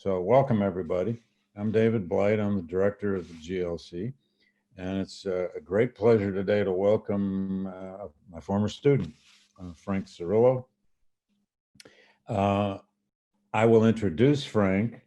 So welcome everybody. I'm David Blight. I'm the director of the GLC. And it's a great pleasure today to welcome my former student, Frank Cirillo. I will introduce Frank,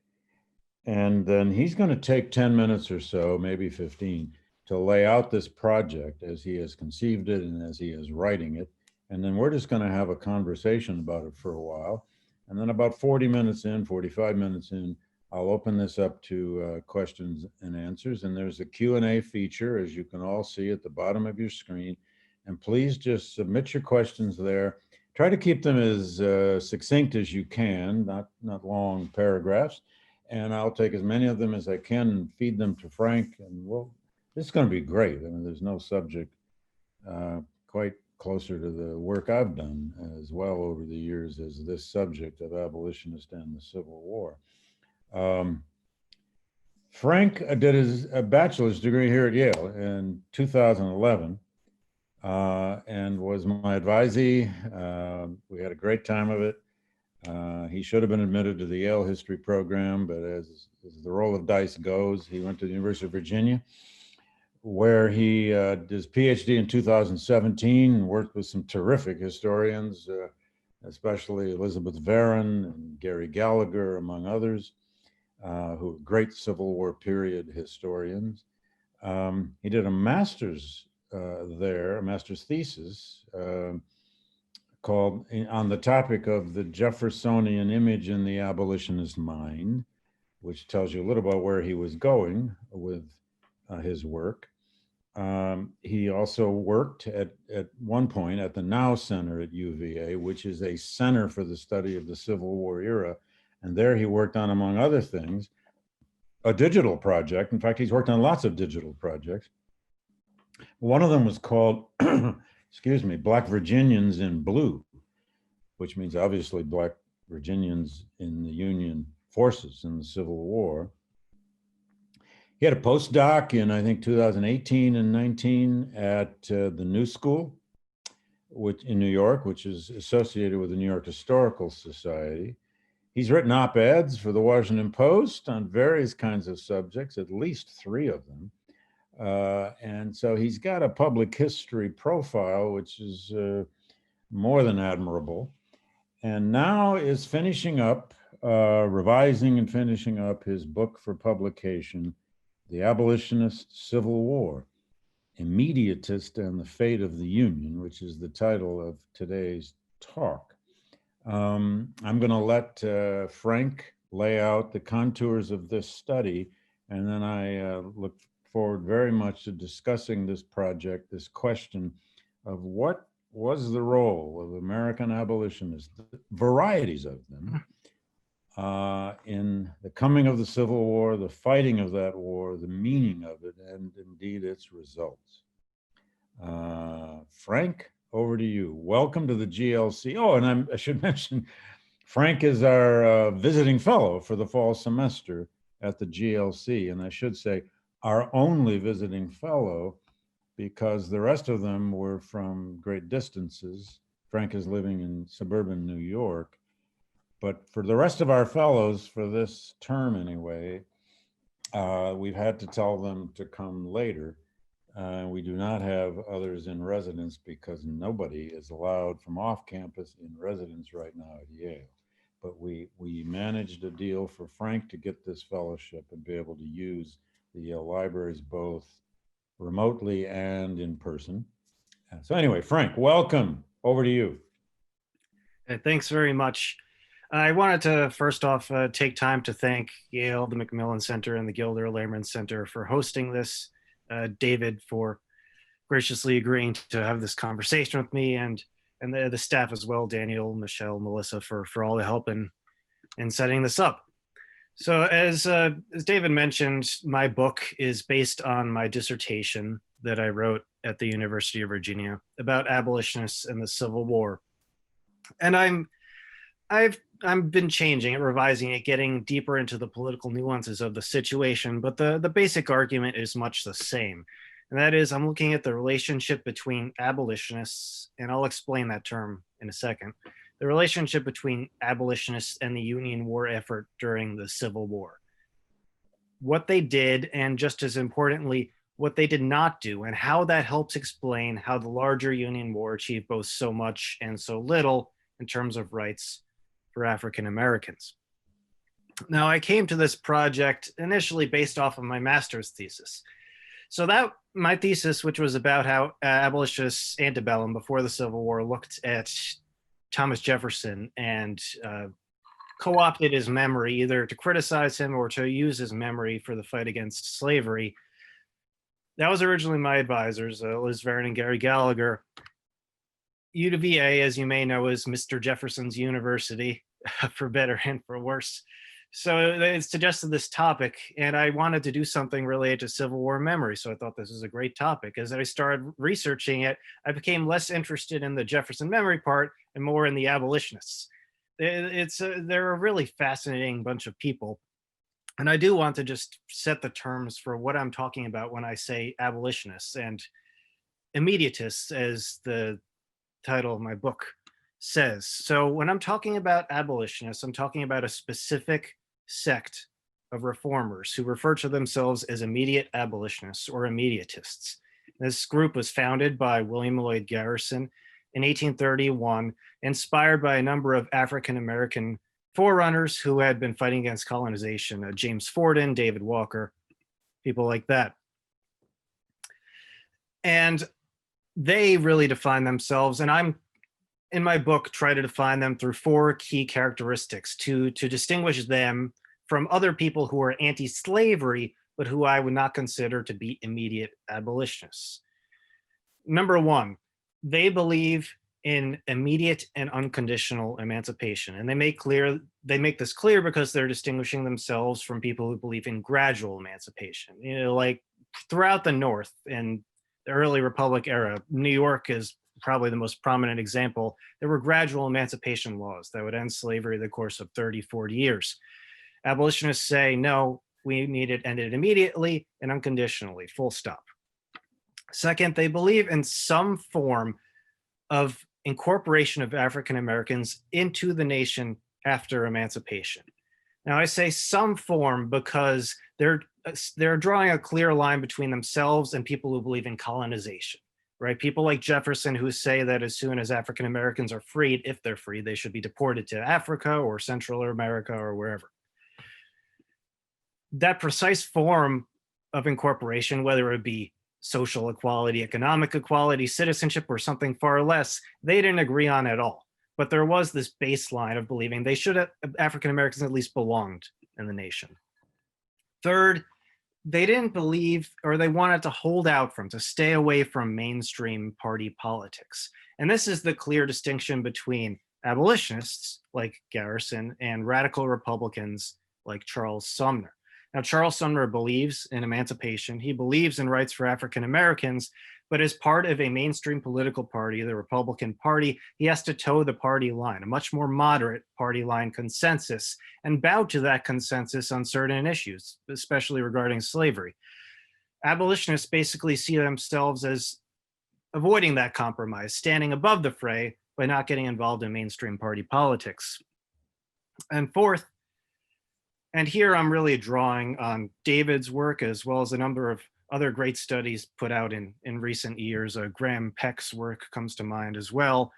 and then he's going to take 10 minutes or so, maybe 15, to lay out this project as he has conceived it and as he is writing it. And then we're just going to have a conversation about it for a while. And then about 40 minutes in, 45 minutes in, I'll open this up to questions and answers. And there's a Q&A feature, as you can all see at the bottom of your screen. And please just submit your questions there. Try to keep them as succinct as you can, not long paragraphs. And I'll take as many of them as I can and feed them to Frank. And this is going to be great. I mean, there's no subject quite closer to the work I've done as well over the years as this subject of abolitionist and the Civil War. Frank did his bachelor's degree here at Yale in 2011 and was my advisee. We had a great time of it. He should have been admitted to the Yale history program, but as the roll of dice goes, he went to the University of Virginia, where he did his PhD in 2017 and worked with some terrific historians, especially Elizabeth Varon and Gary Gallagher, among others, who are great Civil War period historians. He did a master's there, a master's thesis called on the topic of the Jeffersonian image in the abolitionist mind, which tells you a little about where he was going with his work. He also worked at one point at the Now Center at UVA, which is a center for the study of the Civil War era. And there he worked on, among other things, a digital project. In fact, he's worked on lots of digital projects. One of them was called, excuse me, Black Virginians in Blue, which means obviously Black Virginians in the Union forces in the Civil War. He had a postdoc in, I think, 2018 and 19 at the New School in New York, which is associated with the New York Historical Society. He's written op-eds for the Washington Post on various kinds of subjects, at least 3 of them. And so he's got a public history profile, which is more than admirable. And now is finishing up, revising and finishing up his book for publication, The Abolitionist Civil War, Immediatists and the Fate of the Union, which is the title of today's talk. I'm going to let Frank lay out the contours of this study, and then I look forward very much to discussing this project, this question of what was the role of American abolitionists, varieties of them, in the coming of the Civil War, the fighting of that war, the meaning of it, and indeed its results. Frank, over to you. Welcome to the GLC. Oh, and I should mention, Frank is our visiting fellow for the fall semester at the GLC. And I should say our only visiting fellow, because the rest of them were from great distances. Frank is living in suburban New York. But for the rest of our fellows, for this term anyway, we've had to tell them to come later. We do not have others in residence because nobody is allowed from off campus in residence right now at Yale. But we managed a deal for Frank to get this fellowship and be able to use the Yale libraries both remotely and in person. So anyway, Frank, welcome. Over to you. Thanks very much. I wanted to first off take time to thank Yale, the Macmillan Center, and the Gilder Lehrman Center for hosting this. David for graciously agreeing to have this conversation with me, and the staff as well, Daniel, Michelle, Melissa, for all the help in setting this up. So as David mentioned, my book is based on my dissertation that I wrote at the University of Virginia about abolitionists and the Civil War. And I've been changing it, revising it, getting deeper into the political nuances of the situation, but the basic argument is much the same. And that is, I'm looking at the relationship between abolitionists, and I'll explain that term in a second, the relationship between abolitionists and the Union war effort during the Civil War. What they did, and just as importantly, what they did not do, and how that helps explain how the larger Union war achieved both so much and so little in terms of rights for African Americans. Now, I came to this project initially based off of my master's thesis. So that my thesis, which was about how abolitionists antebellum before the Civil War looked at Thomas Jefferson and co-opted his memory either to criticize him or to use his memory for the fight against slavery. That was originally my advisors, Liz Vernon and Gary Gallagher. UVA, as you may know, is Mr. Jefferson's university, for better and for worse. So they suggested this topic, and I wanted to do something related to Civil War memory. So I thought this was a great topic. As I started researching it, I became less interested in the Jefferson memory part and more in the abolitionists. They're a really fascinating bunch of people. And I do want to just set the terms for what I'm talking about when I say abolitionists, and Immediatists, as the title of my book says. So when I'm talking about abolitionists, I'm talking about a specific sect of reformers who refer to themselves as immediate abolitionists or Immediatists. This group was founded by William Lloyd Garrison in 1831, inspired by a number of African-American forerunners who had been fighting against colonization, James Fordin, David Walker, people like that. And they really define themselves, and I'm in my book try to define them through four key characteristics to distinguish them from other people who are anti-slavery, but who I would not consider to be immediate abolitionists. Number one, they believe in immediate and unconditional emancipation. And they make this clear because they're distinguishing themselves from people who believe in gradual emancipation. You know, like throughout the North in the early Republic era, New York is probably the most prominent example. There were gradual emancipation laws that would end slavery in the course of 30, 40 years. Abolitionists say, no, we need it ended immediately and unconditionally, full stop. Second, they believe in some form of incorporation of African Americans into the nation after emancipation. Now, I say some form because they're drawing a clear line between themselves and people who believe in colonization, right? People like Jefferson who say that as soon as African Americans are freed, if they're free, they should be deported to Africa or Central America or wherever. That precise form of incorporation, whether it be social equality, economic equality, citizenship, or something far less, they didn't agree on at all. But there was this baseline of believing they should, African Americans at least belonged in the nation. Third, they didn't believe, or they wanted to hold out from, to stay away from mainstream party politics. And this is the clear distinction between abolitionists like Garrison and radical Republicans like Charles Sumner. Now, Charles Sumner believes in emancipation. He believes in rights for African Americans, but as part of a mainstream political party, the Republican Party, he has to toe the party line, a much more moderate party line consensus, and bow to that consensus on certain issues, especially regarding slavery. Abolitionists basically see themselves as avoiding that compromise, standing above the fray by not getting involved in mainstream party politics. And fourth, and here I'm really drawing on David's work as well as a number of other great studies put out in recent years. Graham Peck's work comes to mind as well.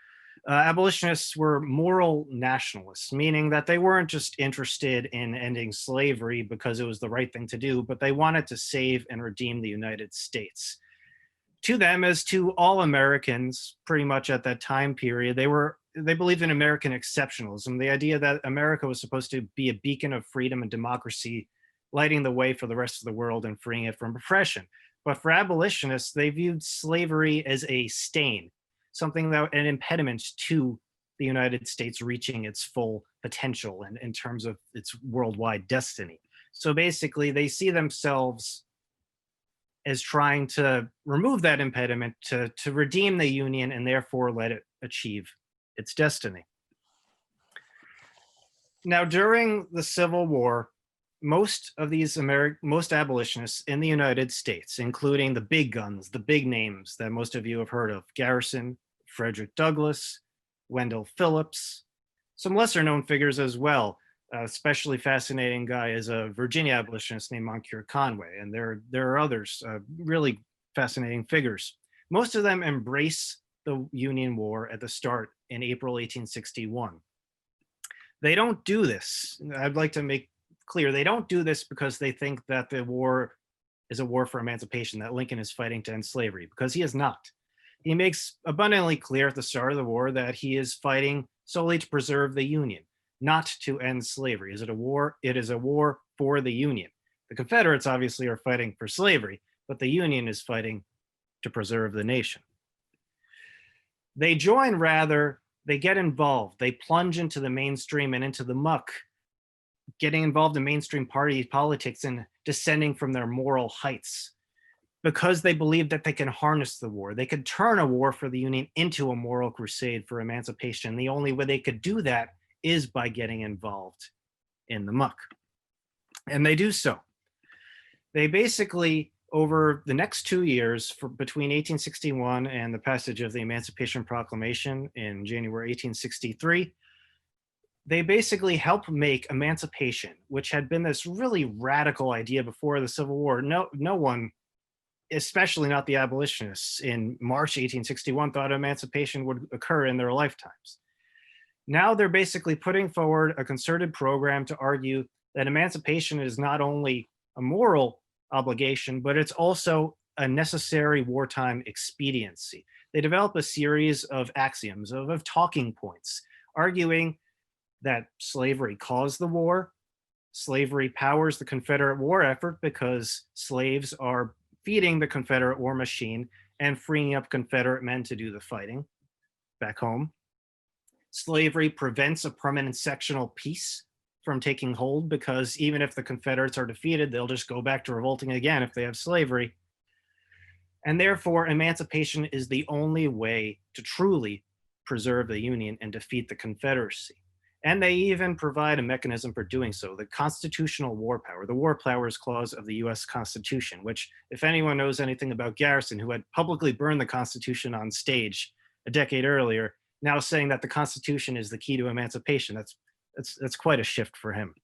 Abolitionists were moral nationalists, meaning that they weren't just interested in ending slavery because it was the right thing to do, but they wanted to save and redeem the United States. To them, as to all Americans pretty much at that time period, they believed in American exceptionalism, the idea that America was supposed to be a beacon of freedom and democracy, lighting the way for the rest of the world and freeing it from oppression. But for abolitionists, they viewed slavery as a stain, something that an impediment to the United States reaching its full potential and in terms of its worldwide destiny. So basically, they see themselves as trying to remove that impediment to redeem the Union and therefore let it achieve its destiny. Now, during the Civil War, most abolitionists in the United States, including the big guns, the big names that most of you have heard of, Garrison, Frederick Douglass, Wendell Phillips, Some lesser known figures as well. Especially fascinating guy is a Virginia abolitionist named Moncure Conway, and there are others, really fascinating figures. Most of them embrace the Union War at the start in April 1861. They don't do this. I'd like to make clear they don't do this because they think that the war is a war for emancipation, that Lincoln is fighting to end slavery, because he is not. He makes abundantly clear at the start of the war that he is fighting solely to preserve the Union, not to end slavery. Is it a war? It is a war for the Union. The Confederates obviously are fighting for slavery, but the Union is fighting to preserve the nation. They join rather, they get involved, they plunge into the mainstream and into the muck, getting involved in mainstream party politics and descending from their moral heights because they believe that they can harness the war. They could turn a war for the Union into a moral crusade for emancipation. The only way they could do that is by getting involved in the muck. And they do so. They basically, over the next 2 years, between 1861 and the passage of the Emancipation Proclamation in January 1863, they basically help make emancipation, which had been this really radical idea before the Civil War. No one, especially not the abolitionists, in March 1861 thought emancipation would occur in their lifetimes. Now they're basically putting forward a concerted program to argue that emancipation is not only a moral obligation, but it's also a necessary wartime expediency. They develop a series of axioms, of talking points, arguing that slavery caused the war, slavery powers the Confederate war effort because slaves are feeding the Confederate war machine and freeing up Confederate men to do the fighting back home. Slavery prevents a permanent sectional peace from taking hold because even if the Confederates are defeated, they'll just go back to revolting again if they have slavery. And therefore, emancipation is the only way to truly preserve the Union and defeat the Confederacy. And they even provide a mechanism for doing so, the constitutional war power, the war powers clause of the US Constitution, which, if anyone knows anything about Garrison, who had publicly burned the Constitution on stage a decade earlier, now saying that the Constitution is the key to emancipation, that's quite a shift for him.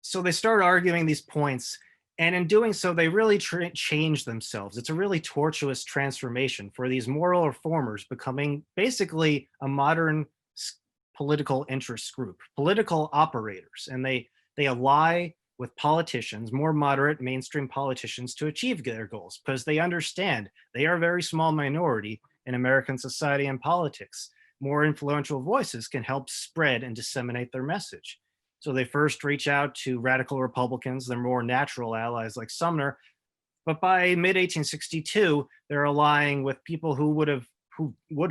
So they start arguing these points, and in doing so, they really change themselves. It's a really tortuous transformation for these moral reformers becoming basically a modern political interest group, political operators, and they ally with politicians, more moderate mainstream politicians, to achieve their goals because they understand they are a very small minority in American society and politics. More influential voices can help spread and disseminate their message. So they first reach out to radical Republicans, their more natural allies like Sumner, but by mid-1862, they're allying with people who would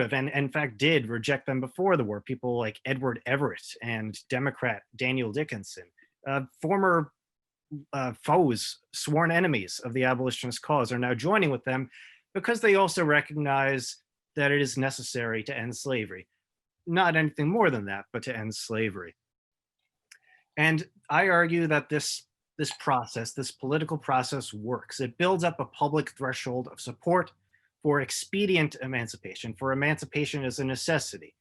have, and in fact did reject them before the war, people like Edward Everett and Democrat Daniel Dickinson, former foes, sworn enemies of the abolitionist cause, are now joining with them because they also recognize that it is necessary to end slavery. Not anything more than that, but to end slavery. And I argue that this process, this political process works. It builds up a public threshold of support for expedient emancipation, for emancipation as a necessity,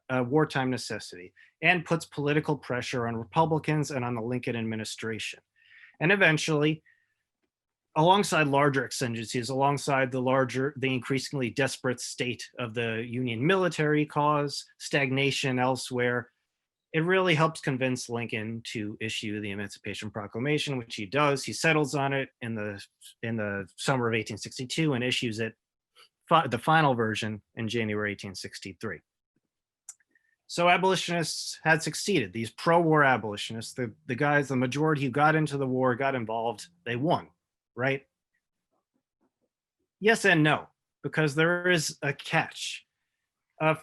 a wartime necessity, and puts political pressure on Republicans and on the Lincoln administration. And eventually, alongside larger exigencies, alongside the increasingly desperate state of the Union military cause, stagnation elsewhere, it really helps convince Lincoln to issue the Emancipation Proclamation, which he does. He settles on it in the summer of 1862 and issues it, the final version, in January 1863. So abolitionists had succeeded. These pro-war abolitionists, the guys, the majority who got into the war, got involved, they won, right? Yes and no, because there is a catch. A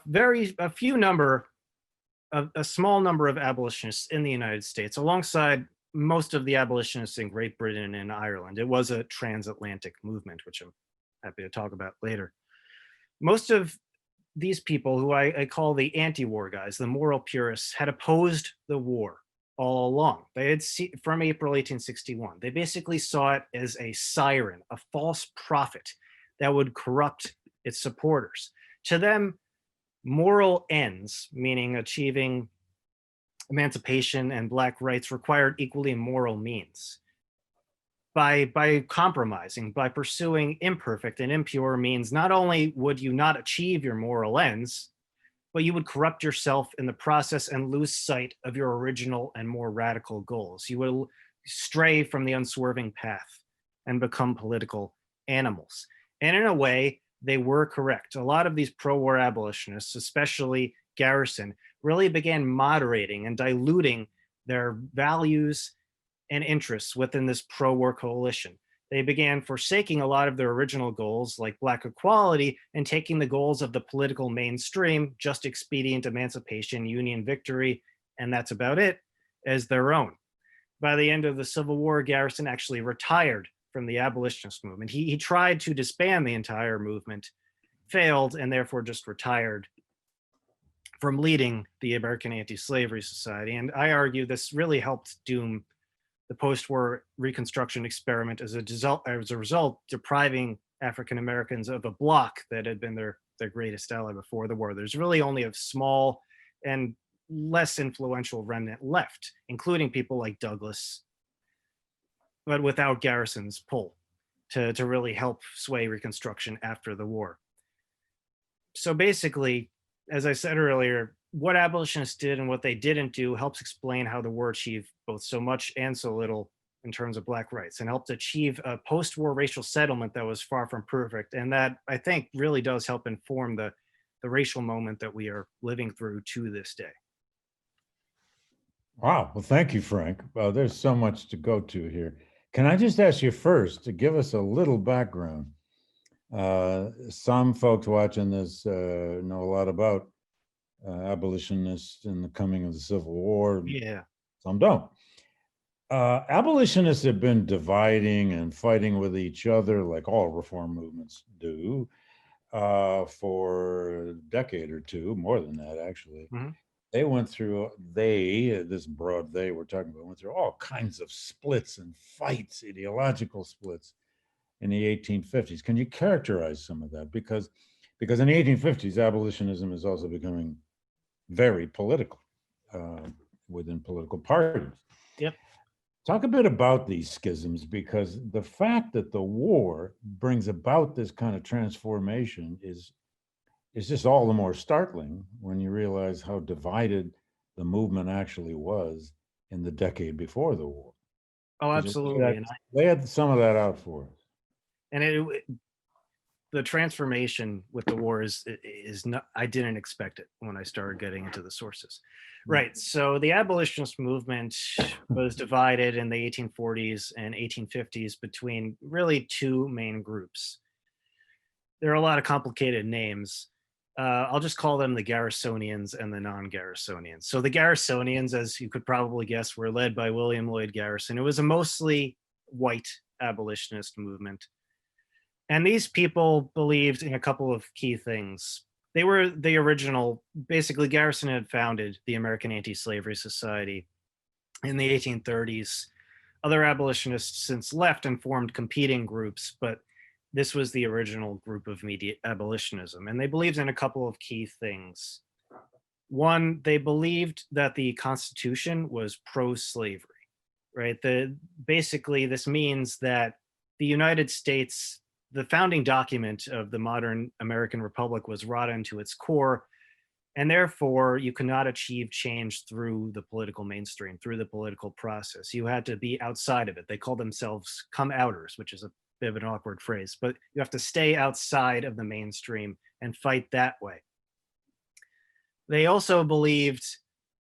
small number of abolitionists in the United States, alongside most of the abolitionists in Great Britain and Ireland. It was a transatlantic movement, which I'm happy to talk about later. Most of these people, who I call the anti-war guys, the moral purists, had opposed the war all along. They had from April 1861. They basically saw it as a siren, a false prophet that would corrupt its supporters. To them, moral ends, meaning achieving emancipation and Black rights, required equally moral means. By compromising, by pursuing imperfect and impure means, not only would you not achieve your moral ends, but you would corrupt yourself in the process and lose sight of your original and more radical goals. You will stray from the unswerving path and become political animals. And in a way, they were correct. A lot of these pro-war abolitionists, especially Garrison, really began moderating and diluting their values and interests within this pro-war coalition. They began forsaking a lot of their original goals, like Black equality, and taking the goals of the political mainstream, just expedient emancipation, Union victory, and that's about it, as their own. By the end of the Civil War, Garrison actually retired from the abolitionist movement. He tried to disband the entire movement, failed, and therefore just retired from leading the American Anti-Slavery Society. And I argue this really helped doom the post-war Reconstruction experiment as a result, depriving African Americans of a bloc that had been their greatest ally before the war. There's really only a small and less influential remnant left, including people like Douglass, but without Garrison's pull to really help sway Reconstruction after the war. So basically, as I said earlier, what abolitionists did and what they didn't do helps explain how the war achieved both so much and so little in terms of Black rights, and helped achieve a post-war racial settlement that was far from perfect. And that, I think, really does help inform the racial moment that we are living through to this day. Wow. Well, thank you, Frank. There's so much to go to here. Can I just ask you first to give us a little background? Some folks watching this know a lot about abolitionists and the coming of the Civil War. Yeah. Some don't. Abolitionists have been dividing and fighting with each other, like all reform movements do, for a decade or two, more than that, actually. Mm-hmm. They went through, this broad they we're talking about, went through all kinds of splits and fights, ideological splits in the 1850s. Can you characterize some of that? Because in the 1850s, abolitionism is also becoming very political within political parties. Yep. Talk a bit about these schisms, because the fact that the war brings about this kind of transformation is just all the more startling when you realize how divided the movement actually was in the decade before the war. Oh, absolutely. They had some of that out for us. And the transformation with the war is not, I didn't expect it when I started getting into the sources. Right. So the abolitionist movement was divided in the 1840s and 1850s between really two main groups. There are a lot of complicated names. I'll just call them the Garrisonians and the non-Garrisonians. So the Garrisonians, as you could probably guess, were led by William Lloyd Garrison. It was a mostly white abolitionist movement. And these people believed in a couple of key things. They were the original, basically Garrison had founded the American Anti-Slavery Society in the 1830s. Other abolitionists since left and formed competing groups, but this was the original group of immediate abolitionism. And they believed in a couple of key things. One, they believed that the Constitution was pro-slavery, right? Basically, this means that the United States, the founding document of the modern American Republic, was rotten into its core, and therefore you could not achieve change through the political mainstream, through the political process. You had to be outside of it. They call themselves come-outers, which is a bit of an awkward phrase, but you have to stay outside of the mainstream and fight that way. They also believed,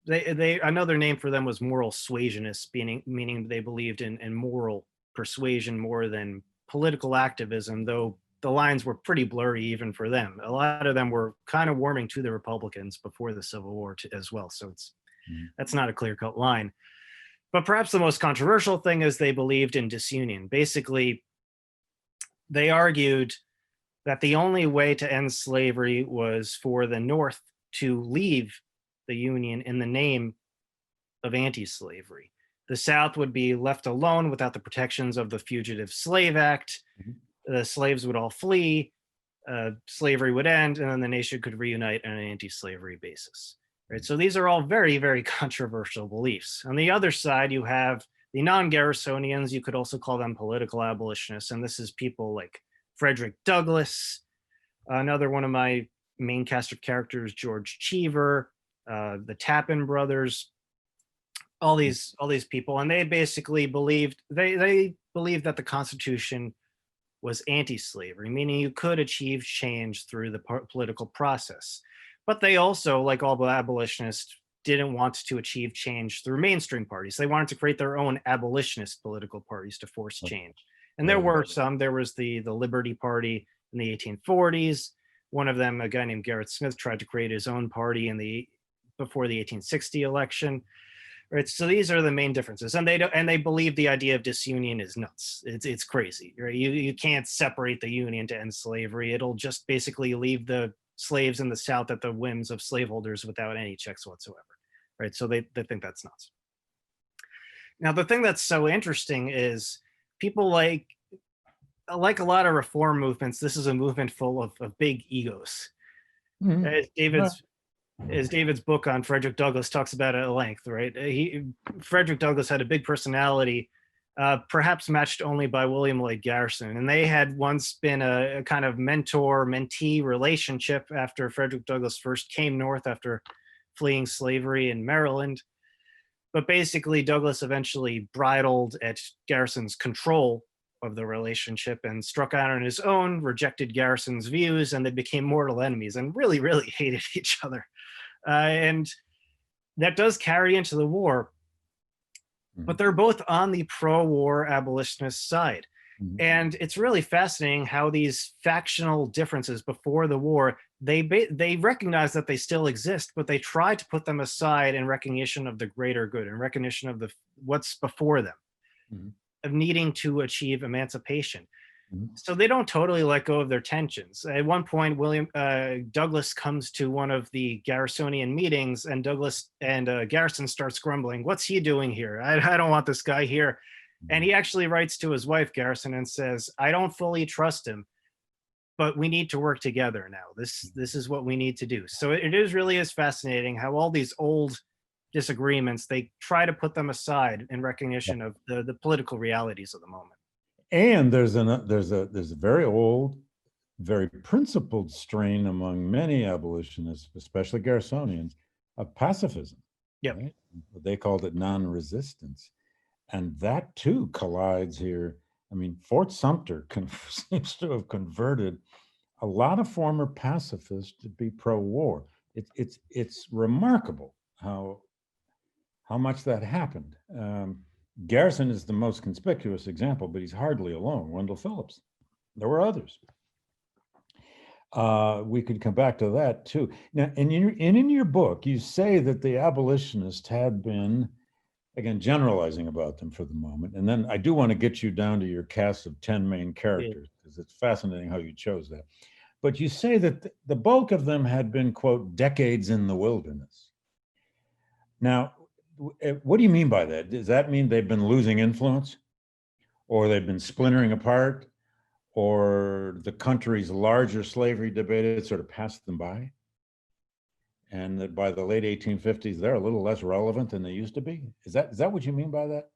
another name for them was moral suasionists, meaning they believed in moral persuasion more than political activism, though the lines were pretty blurry even for them. A lot of them were kind of warming to the Republicans before the Civil War as well, so that's not a clear-cut line. But perhaps the most controversial thing is they believed in disunion. Basically, they argued that the only way to end slavery was for the North to leave the Union in the name of anti-slavery. The South would be left alone without the protections of the Fugitive Slave Act. The slaves would all flee, slavery would end, and then the nation could reunite on an anti-slavery basis. Right. So these are all very, very controversial beliefs. On the other side, you have the non-Garrisonians. You could also call them political abolitionists, and this is people like Frederick Douglass, another one of my main cast of characters, George Cheever, the Tappan brothers, all these people, and they basically believed they believed that the Constitution was anti-slavery, meaning you could achieve change through the political process. But they also, like all the abolitionists, didn't want to achieve change through mainstream parties. They wanted to create their own abolitionist political parties to force change. And there were some. There was the Liberty Party in the 1840s. One of them, a guy named Gerrit Smith, tried to create his own party before the 1860 election. Right. So these are the main differences, and they believe the idea of disunion is nuts. It's crazy. Right. You can't separate the Union to end slavery. It'll just basically leave the slaves in the South at the whims of slaveholders without any checks whatsoever. Right. So they think that's nuts. Now, the thing that's so interesting is people like a lot of reform movements. This is a movement full of big egos. Mm-hmm. As David's book on Frederick Douglass talks about it at length, right? Frederick Douglass had a big personality, perhaps matched only by William Lloyd Garrison. And they had once been a kind of mentor-mentee relationship after Frederick Douglass first came north after fleeing slavery in Maryland. But basically, Douglass eventually bridled at Garrison's control of the relationship and struck out on his own, rejected Garrison's views, and they became mortal enemies and really, really hated each other. And that does carry into the war, but they're both on the pro-war abolitionist side. And it's really fascinating how these factional differences before the war, they recognize that they still exist, but they try to put them aside in recognition of the greater good, in recognition of what's before them, of needing to achieve emancipation. So they don't totally let go of their tensions. At one point, Douglass comes to one of the Garrisonian meetings, and Douglass and Garrison starts grumbling, "What's he doing here? I don't want this guy here." And he actually writes to his wife, Garrison, and says, "I don't fully trust him, but we need to work together now. This is what we need to do." So it really is fascinating how all these old disagreements, they try to put them aside in recognition of the political realities of the moment. And there's a very old, very principled strain among many abolitionists, especially Garrisonians, of pacifism. Yeah, right? They called it non-resistance, and that too collides here. I mean, Fort Sumter seems to have converted a lot of former pacifists to be pro-war. It's remarkable how much that happened. Garrison is the most conspicuous example, but he's hardly alone. Wendell Phillips. There were others. We could come back to that too. Now, and in your book, you say that the abolitionists had been, again, generalizing about them for the moment. And then I do want to get you down to your cast of 10 main characters, because it's fascinating how you chose that. But you say that the bulk of them had been, quote, decades in the wilderness. Now, what do you mean by that? Does that mean they've been losing influence, or they've been splintering apart, or the country's larger slavery debate had sort of passed them by? And that by the late 1850s, they're a little less relevant than they used to be? Is that what you mean by that?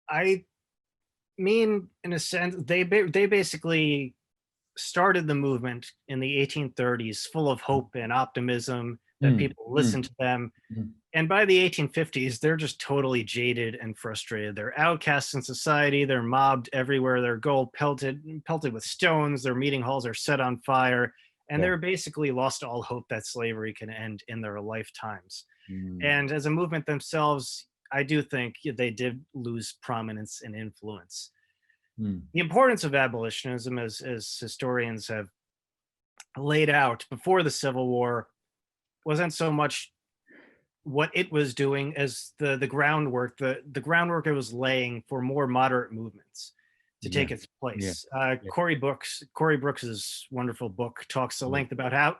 I mean, in a sense, they basically started the movement in the 1830s full of hope and optimism that people listened to them. And by the 1850s, they're just totally jaded and frustrated. They're outcasts in society. They're mobbed everywhere. Their gold pelted with stones. Their meeting halls are set on fire. And they're basically lost all hope that slavery can end in their lifetimes. And as a movement themselves, I do think they did lose prominence and influence. The importance of abolitionism, as historians have laid out before the Civil War, wasn't so much what it was doing as the groundwork, the groundwork it was laying for more moderate movements to take its place. Cory Brooks's wonderful book talks at length about how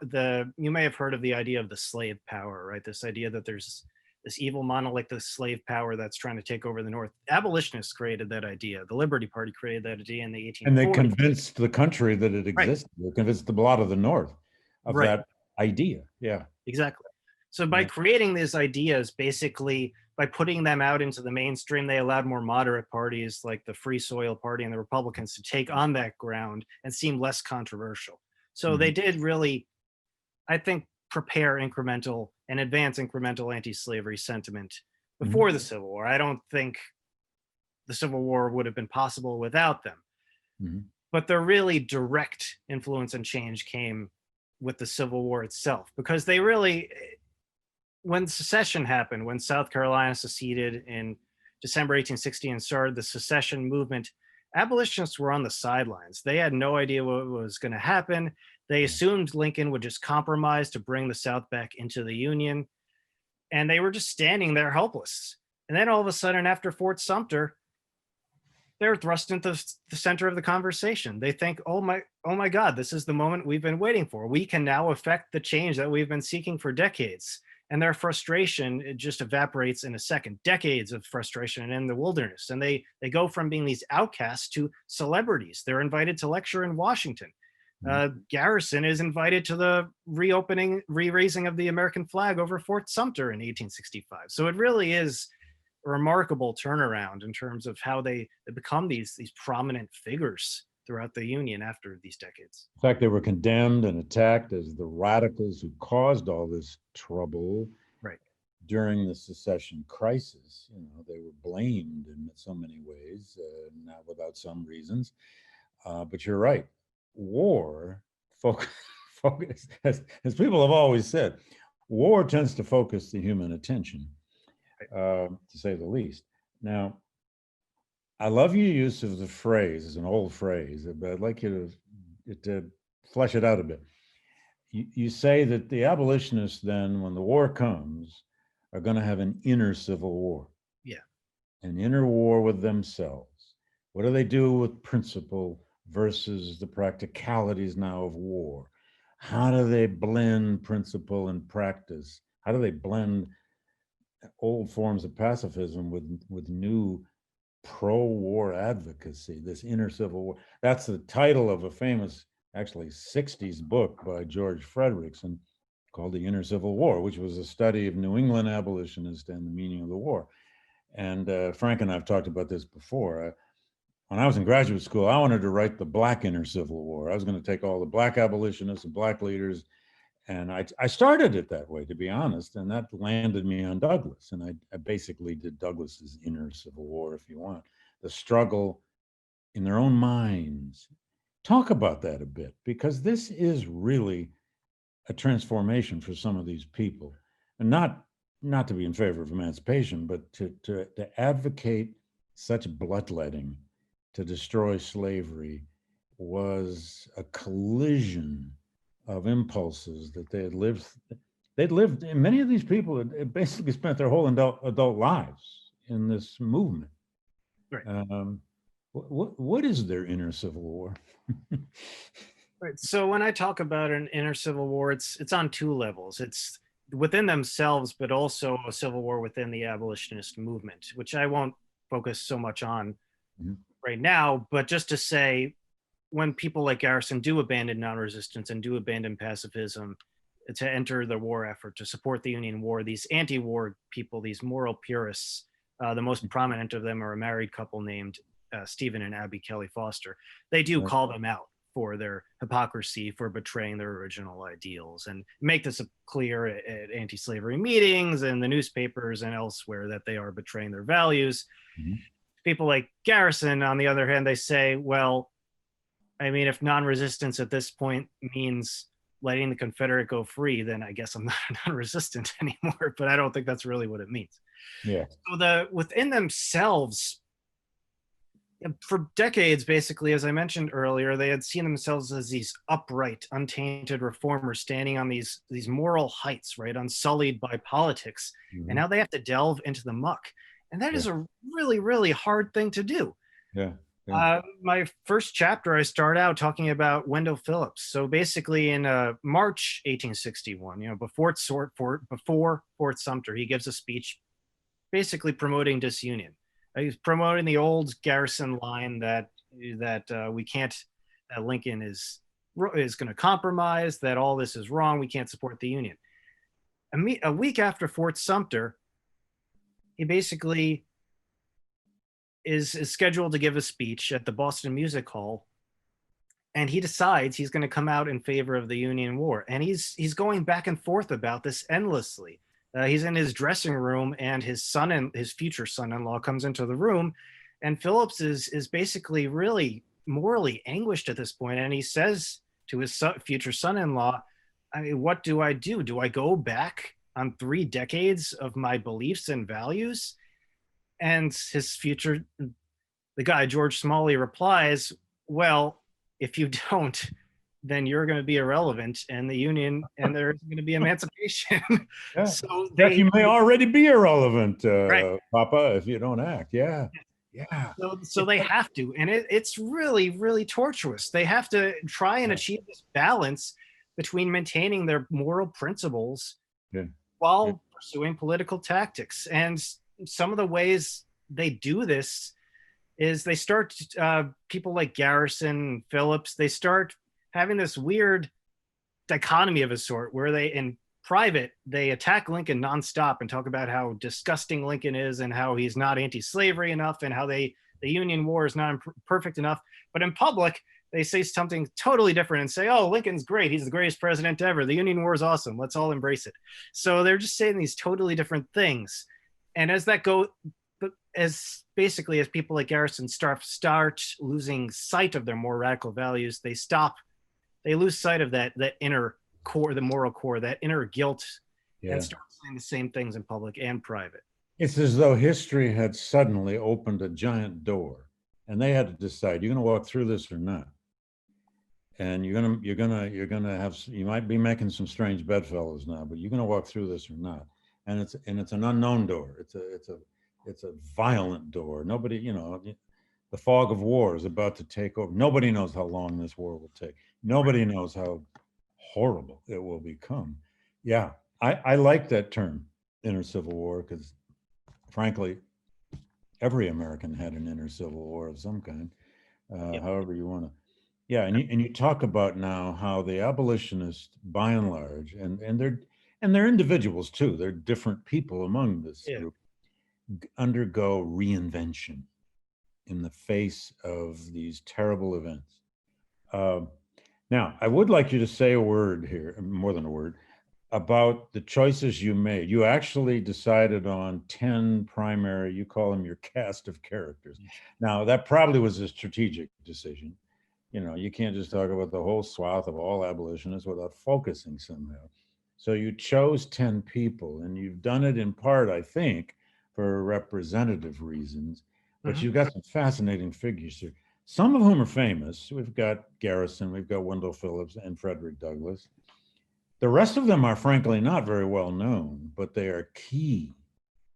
you may have heard of the idea of the slave power, right? This idea that there's this evil monolithic slave power that's trying to take over the North. Abolitionists created that idea. The Liberty Party created that idea in the 1840s. And they convinced the country that it Right. existed. They convinced a lot of the North of Right. that idea. Yeah. Exactly. So by creating these ideas, basically by putting them out into the mainstream, they allowed more moderate parties like the Free Soil Party and the Republicans to take on that ground and seem less controversial. So they did really, I think, prepare incremental and advance incremental anti-slavery sentiment before the Civil War. I don't think the Civil War would have been possible without them. But their really direct influence and change came with the Civil War itself, because they really, when secession happened, when South Carolina seceded in December 1860 and started the secession movement, abolitionists were on the sidelines. They had no idea what was going to happen. They assumed Lincoln would just compromise to bring the South back into the Union. And they were just standing there helpless. And then all of a sudden, after Fort Sumter, they're thrust into the center of the conversation. They think, oh my God, this is the moment we've been waiting for. We can now affect the change that we've been seeking for decades. And their frustration, it just evaporates in a second. Decades of frustration in the wilderness. And they go from being these outcasts to celebrities. They're invited to lecture in Washington. Garrison is invited to the re-raising of the American flag over Fort Sumter in 1865. So it really is a remarkable turnaround in terms of how they become these prominent figures throughout the Union after these decades. In fact, they were condemned and attacked as the radicals who caused all this trouble during the secession crisis. You know, they were blamed in so many ways, not without some reasons. But you're right. War, focus, as people have always said, war tends to focus the human attention, to say the least. Now, I love your use of the phrase, it's an old phrase, but I'd like you to flesh it out a bit. You say that the abolitionists then, when the war comes, are going to have an inner civil war. Yeah. An inner war with themselves. What do they do with principle versus the practicalities now of war? How do they blend principle and practice? How do they blend old forms of pacifism with new pro-war advocacy, this inner civil war? That's the title of a famous, actually 60s book by George Frederickson called The Inner Civil War, which was a study of New England abolitionists and the meaning of the war. And Frank and I have talked about this before. When I was in graduate school, I wanted to write the Black Inner Civil War. I was going to take all the Black abolitionists and Black leaders, and I started it that way, to be honest, and that landed me on Douglass. And I basically did Douglass's Inner Civil War, if you want, the struggle in their own minds. Talk about that a bit, because this is really a transformation for some of these people, and not to be in favor of emancipation, but to advocate such bloodletting to destroy slavery was a collision of impulses that they'd lived, and many of these people had basically spent their whole adult lives in this movement. Right. What is their inner civil war? Right. So when I talk about an inner civil war, it's on two levels. It's within themselves, but also a civil war within the abolitionist movement, which I won't focus so much on right now, but just to say, when people like Garrison do abandon non-resistance and do abandon pacifism to enter the war effort, to support the Union war, these anti-war people, these moral purists, the most prominent of them are a married couple named Stephen and Abby Kelly Foster. They do call them out for their hypocrisy, for betraying their original ideals, and make this clear at anti-slavery meetings and the newspapers and elsewhere that they are betraying their values. People like Garrison, on the other hand, they say, well, I mean, if non-resistance at this point means letting the Confederate go free, then I guess I'm not non-resistant anymore, but I don't think that's really what it means. Yeah. So within themselves, for decades, basically, as I mentioned earlier, they had seen themselves as these upright, untainted reformers standing on these moral heights, right, unsullied by politics. And now they have to delve into the muck. And that is a really, really hard thing to do. Yeah. Yeah. My first chapter, I start out talking about Wendell Phillips. So basically, in March 1861, before Fort Sumter, he gives a speech basically promoting disunion. He's promoting the old Garrison line that we can't, that Lincoln is going to compromise, that all this is wrong, we can't support the Union. A week after Fort Sumter, he basically is scheduled to give a speech at the Boston Music Hall, and he decides he's going to come out in favor of the Union War, and he's going back and forth about this endlessly. He's in his dressing room, and his future son-in-law comes into the room, and Phillips is basically really morally anguished at this point, and he says to his future son-in-law, I mean, what do I do? Do I go back on 3 decades of my beliefs and values? And the guy, George Smalley, replies, well, if you don't, then you're going to be irrelevant, and the Union, and there's going to be emancipation. Yeah. So You may already be irrelevant, right. Papa, if you don't act. Yeah. Yeah. So they have to, and it's really, really tortuous. They have to try and achieve this balance between maintaining their moral principles while pursuing political tactics. And some of the ways they do this is they start, people like Garrison, Phillips, they start having this weird dichotomy of a sort where they, in private, they attack Lincoln nonstop and talk about how disgusting Lincoln is and how he's not anti-slavery enough and how the Union War is not perfect enough. But in public, they say something totally different and say, oh, Lincoln's great. He's the greatest president ever. The Union War is awesome. Let's all embrace it. So they're just saying these totally different things. And as people like Garrison start losing sight of their more radical values, they lose sight of that inner core, the moral core, that inner guilt, and start saying the same things in public and private. It's as though history had suddenly opened a giant door, and they had to decide: you're going to walk through this or not. And you might be making some strange bedfellows now, but you're going to walk through this or not. And it's an unknown door. It's a violent door. Nobody, the fog of war is about to take over. Nobody knows how long this war will take. Nobody knows how horrible it will become. Yeah, I like that term, inner civil war, because frankly, every American had an inner civil war of some kind, however you want to. Yeah, and you talk about now how the abolitionists, by and large, and they're individuals too. They're different people among this group, undergo reinvention in the face of these terrible events. Now, I would like you to say a word here, more than a word, about the choices you made. You actually decided on 10 primary, you call them your cast of characters. Now, that probably was a strategic decision. You can't just talk about the whole swath of all abolitionists without focusing somehow. So you chose 10 people, and you've done it in part, I think, for representative reasons, but you've got some fascinating figures here, some of whom are famous. We've got Garrison, we've got Wendell Phillips, and Frederick Douglass. The rest of them are frankly not very well known, but they are key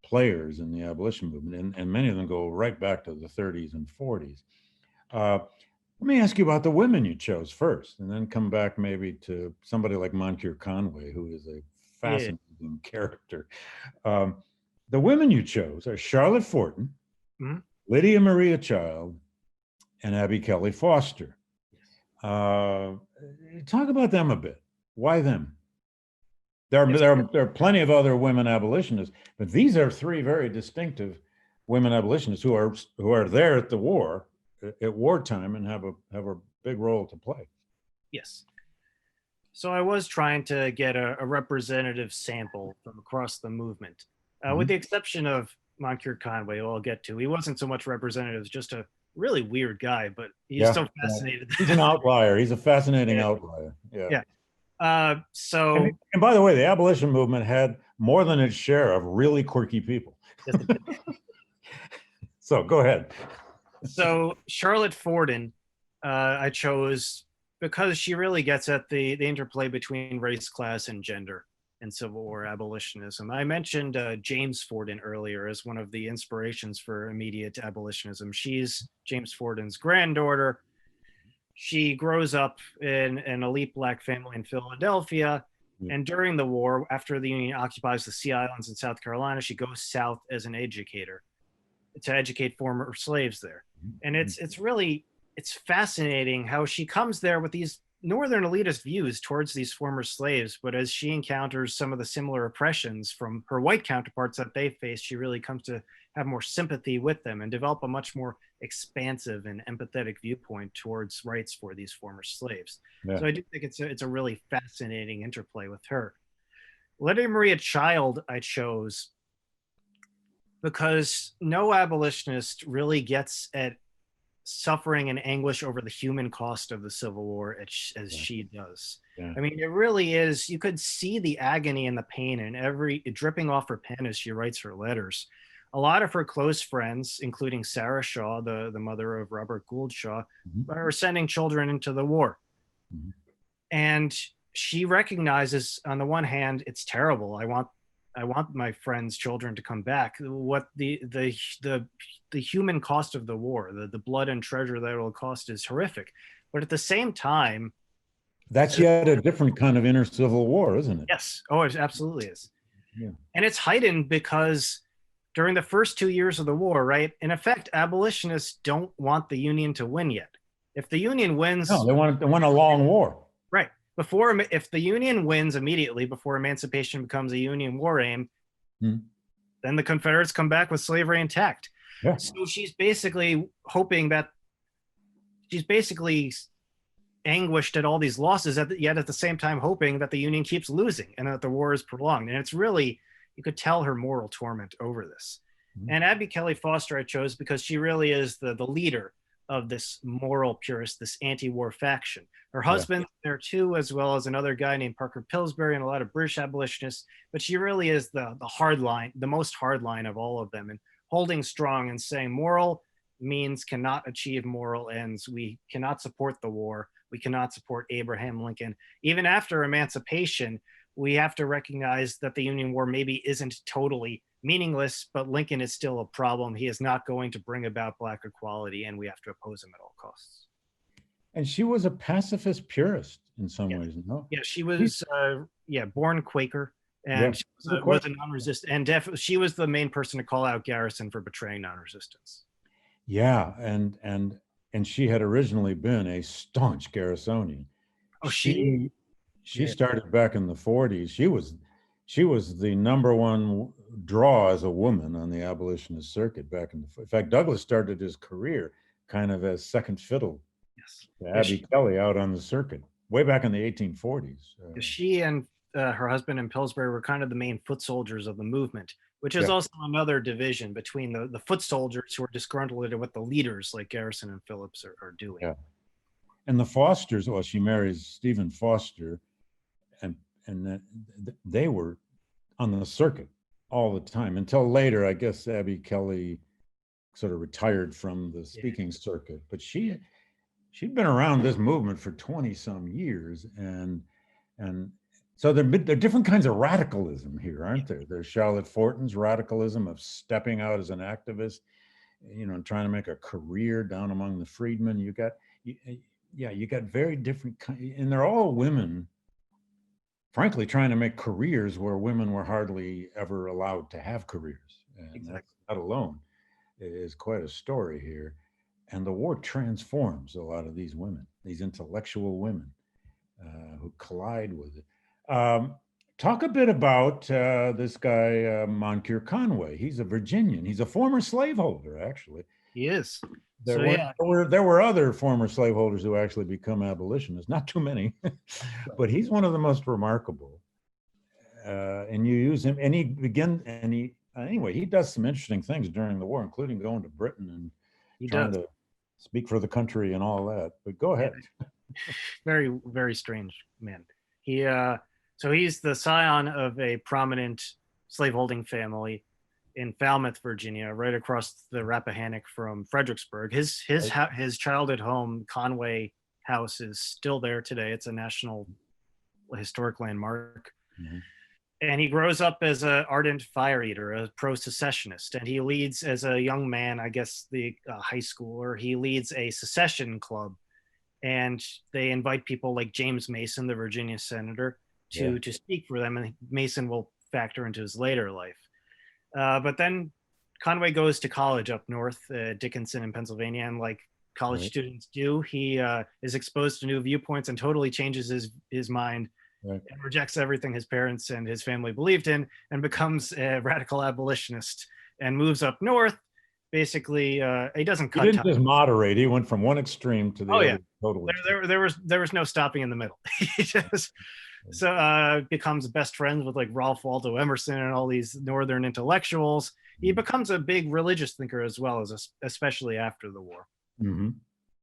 players in the abolition movement, and many of them go right back to the 30s and 40s. Let me ask you about the women you chose first, and then come back maybe to somebody like Moncure Conway, who is a fascinating character. The women you chose are Charlotte Forten, Lydia Maria Child, and Abby Kelly Foster. Talk about them a bit. Why them? There are plenty of other women abolitionists, but these are 3 very distinctive women abolitionists who are there at the war, at wartime, and have a big role to play. Yes. So I was trying to get a representative sample from across the movement, with the exception of Moncure Conway, who I'll get to. He wasn't so much representative, just a really weird guy, but he's so fascinated. He's an outlier. He's a fascinating outlier. Yeah. And by the way, the abolition movement had more than its share of really quirky people. So go ahead. So Charlotte Forten, I chose because she really gets at the interplay between race, class, and gender. and Civil War abolitionism. I mentioned James Forden earlier as one of the inspirations for immediate abolitionism. She's James Forden's granddaughter. She grows up in an elite Black family in Philadelphia. And during the war, after the Union occupies the Sea Islands in South Carolina, she goes south as an educator to educate former slaves there. And it's really, it's fascinating how she comes there with these Northern elitist views towards these former slaves, but as she encounters some of the similar oppressions from her white counterparts that they face, she really comes to have more sympathy with them and develop a much more expansive and empathetic viewpoint towards rights for these former slaves. Yeah. So I do think it's a really fascinating interplay with her. Lydia Maria Child I chose because no abolitionist really gets at suffering and anguish over the human cost of the Civil War as she does. I mean, it really is, you could see the agony and the pain in every dripping off her pen as she writes her letters. A lot of her close friends, including Sarah Shaw, the mother of Robert Gould Shaw, are sending children into the war. And she recognizes, on the one hand, it's terrible. I want my friends' children to come back. What the human cost of the war, the blood and treasure that it will cost is horrific. But at the same time, that's yet a different kind of inner civil war, isn't it? Yes. Oh, it absolutely is. Yeah. And it's heightened because during the first 2 years of the war, right, in effect, abolitionists don't want the Union to win yet. If the Union wins, no, they want a long war. Right. If the Union wins immediately before emancipation becomes a Union war aim, then the Confederates come back with slavery intact. Yeah. So she's basically anguished at all these losses, yet at the same time hoping that the Union keeps losing and that the war is prolonged. And it's really, you could tell her moral torment over this. And Abby Kelly Foster I chose because she really is the leader of this moral purist, this anti-war faction. Her husband there too, as well as another guy named Parker Pillsbury and a lot of British abolitionists, but she really is the hard line, the most hard line of all of them, and holding strong and saying moral means cannot achieve moral ends. We cannot support the war. We cannot support Abraham Lincoln. Even after emancipation, we have to recognize that the Union War maybe isn't totally meaningless, but Lincoln is still a problem. He is not going to bring about Black equality, and we have to oppose him at all costs. And she was a pacifist purist in some ways, no? Yeah, she was, born Quaker, and she was a non-resistant, and she was the main person to call out Garrison for betraying non-resistance. Yeah, and she had originally been a staunch Garrisonian. Oh, she started back in the 40s. She was the number one draw as a woman on the abolitionist circuit back in fact, Douglass started his career kind of as second fiddle to Abby Kelly out on the circuit way back in the 1840s. She and her husband and Pillsbury were kind of the main foot soldiers of the movement, which is also another division between the foot soldiers who are disgruntled with the leaders like Garrison and Phillips are doing. Yeah. And the Fosters, well, she marries Stephen Foster, and they were on the circuit all the time until later. I guess Abby Kelly sort of retired from the speaking circuit, but she'd been around this movement for 20 some years, and so there are different kinds of radicalism here, aren't there? There's Charlotte Fortin's radicalism of stepping out as an activist, and trying to make a career down among the freedmen. You got very different and they're all women, frankly, trying to make careers where women were hardly ever allowed to have careers. And that alone is quite a story here. And the war transforms a lot of these women, these intellectual women who collide with it. Talk a bit about this guy, Moncure Conway. He's a Virginian. He's a former slaveholder, actually. He is. There were other former slaveholders who actually become abolitionists, not too many, but he's one of the most remarkable. And you use him, and he does some interesting things during the war, including going to Britain and trying to speak for the country and all that. But go ahead. Very, very strange man. So he's the scion of a prominent slaveholding family in Falmouth, Virginia, right across the Rappahannock from Fredericksburg. His childhood home, Conway House, is still there today. It's a National Historic Landmark. And he grows up as an ardent fire eater, a pro-secessionist, and he leads as a young man, I guess the high schooler, he leads a secession club, and they invite people like James Mason, the Virginia senator, Yeah. to speak for them, and Mason will factor into his later life. But then Conway goes to college up north, Dickinson in Pennsylvania, and like college Right. students do, he is exposed to new viewpoints and totally changes his mind Right. and rejects everything his parents and his family believed in and becomes a radical abolitionist and moves up north. Basically, he doesn't He cut didn't ties. just moderate, he went from one extreme to the Oh yeah, other totally. there was no stopping in the middle. He just becomes best friends with like Ralph Waldo Emerson and all these northern intellectuals. He becomes a big religious thinker as well, as especially after the war. Mm-hmm.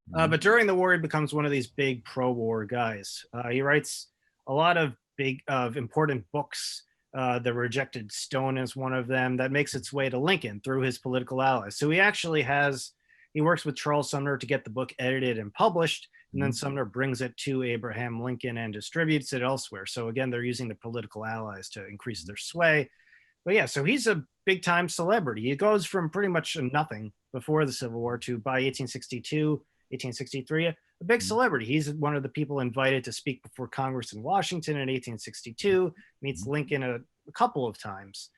But during the war, he becomes one of these big pro-war guys. He writes a lot of important books. The Rejected Stone is one of them that makes its way to Lincoln through his political allies. So he works with Charles Sumner to get the book edited and published, and then Sumner brings it to Abraham Lincoln and distributes it elsewhere. So again, they're using the political allies to increase their sway. But yeah, so he's a big time celebrity. He goes from pretty much nothing before the Civil War to by 1862, 1863, a big celebrity. He's one of the people invited to speak before Congress in Washington in 1862, meets Lincoln a couple of times.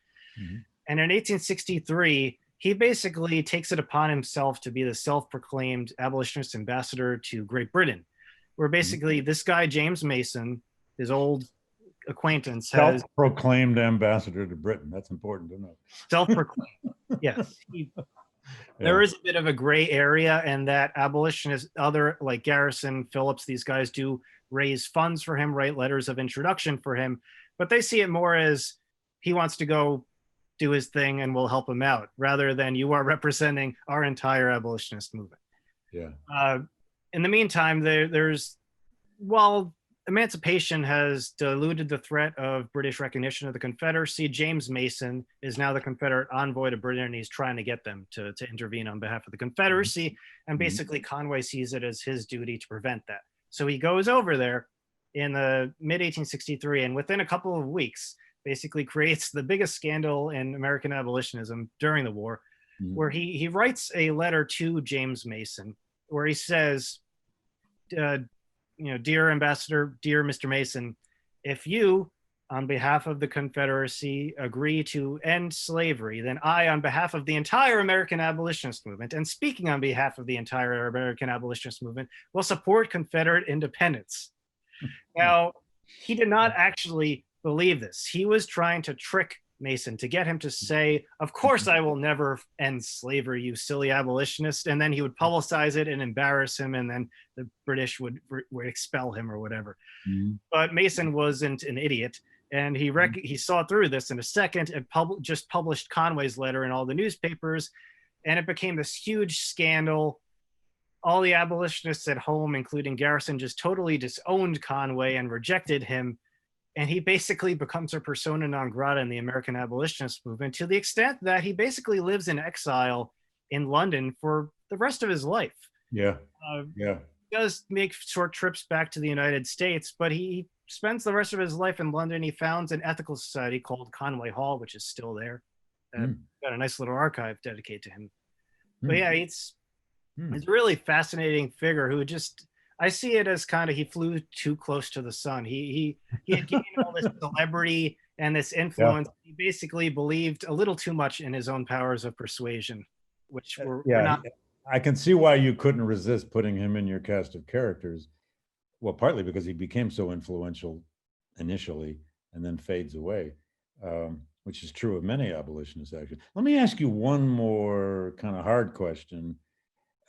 And in 1863, he basically takes it upon himself to be the self-proclaimed abolitionist ambassador to Great Britain, where basically this guy, James Mason, his old acquaintance, has self-proclaimed ambassador to Britain. That's important to know. Self-proclaimed. Yes. There is a bit of a gray area, and that abolitionists, other like Garrison, Phillips, these guys do raise funds for him, write letters of introduction for him, but they see it more as he wants to go do his thing and we'll help him out, rather than you are representing our entire abolitionist movement. Yeah. In the meantime, while emancipation has diluted the threat of British recognition of the Confederacy, James Mason is now the Confederate envoy to Britain, and he's trying to get them to intervene on behalf of the Confederacy. And basically, Conway sees it as his duty to prevent that. So he goes over there in the mid-1863, and within a couple of weeks, basically creates the biggest scandal in American abolitionism during the war, where he writes a letter to James Mason, where he says, dear ambassador, dear Mr. Mason, if you, on behalf of the Confederacy, agree to end slavery, then I, on behalf of the entire American abolitionist movement, and speaking on behalf of the entire American abolitionist movement, will support Confederate independence. Now, he did not actually believe this. He was trying to trick Mason to get him to say, of course I will never end slavery, you silly abolitionist. And then he would publicize it and embarrass him, and then the British would expel him or whatever. But Mason wasn't an idiot, and he saw through this in a second and just published Conway's letter in all the newspapers, and it became this huge scandal. All the abolitionists at home, including Garrison, just totally disowned Conway and rejected him. And he basically becomes a persona non grata in the American abolitionist movement, to the extent that he basically lives in exile in London for the rest of his life. Yeah. He does make short trips back to the United States, but he spends the rest of his life in London. He founds an ethical society called Conway Hall, which is still there. Got a nice little archive dedicated to him. But yeah, he's a really fascinating figure who just, I see it as kind of, he flew too close to the sun. He had gained all this celebrity and this influence. He basically believed a little too much in his own powers of persuasion, which were not. I can see why you couldn't resist putting him in your cast of characters. Well, partly because he became so influential initially and then fades away, which is true of many abolitionists, actually. Let me ask you one more kind of hard question,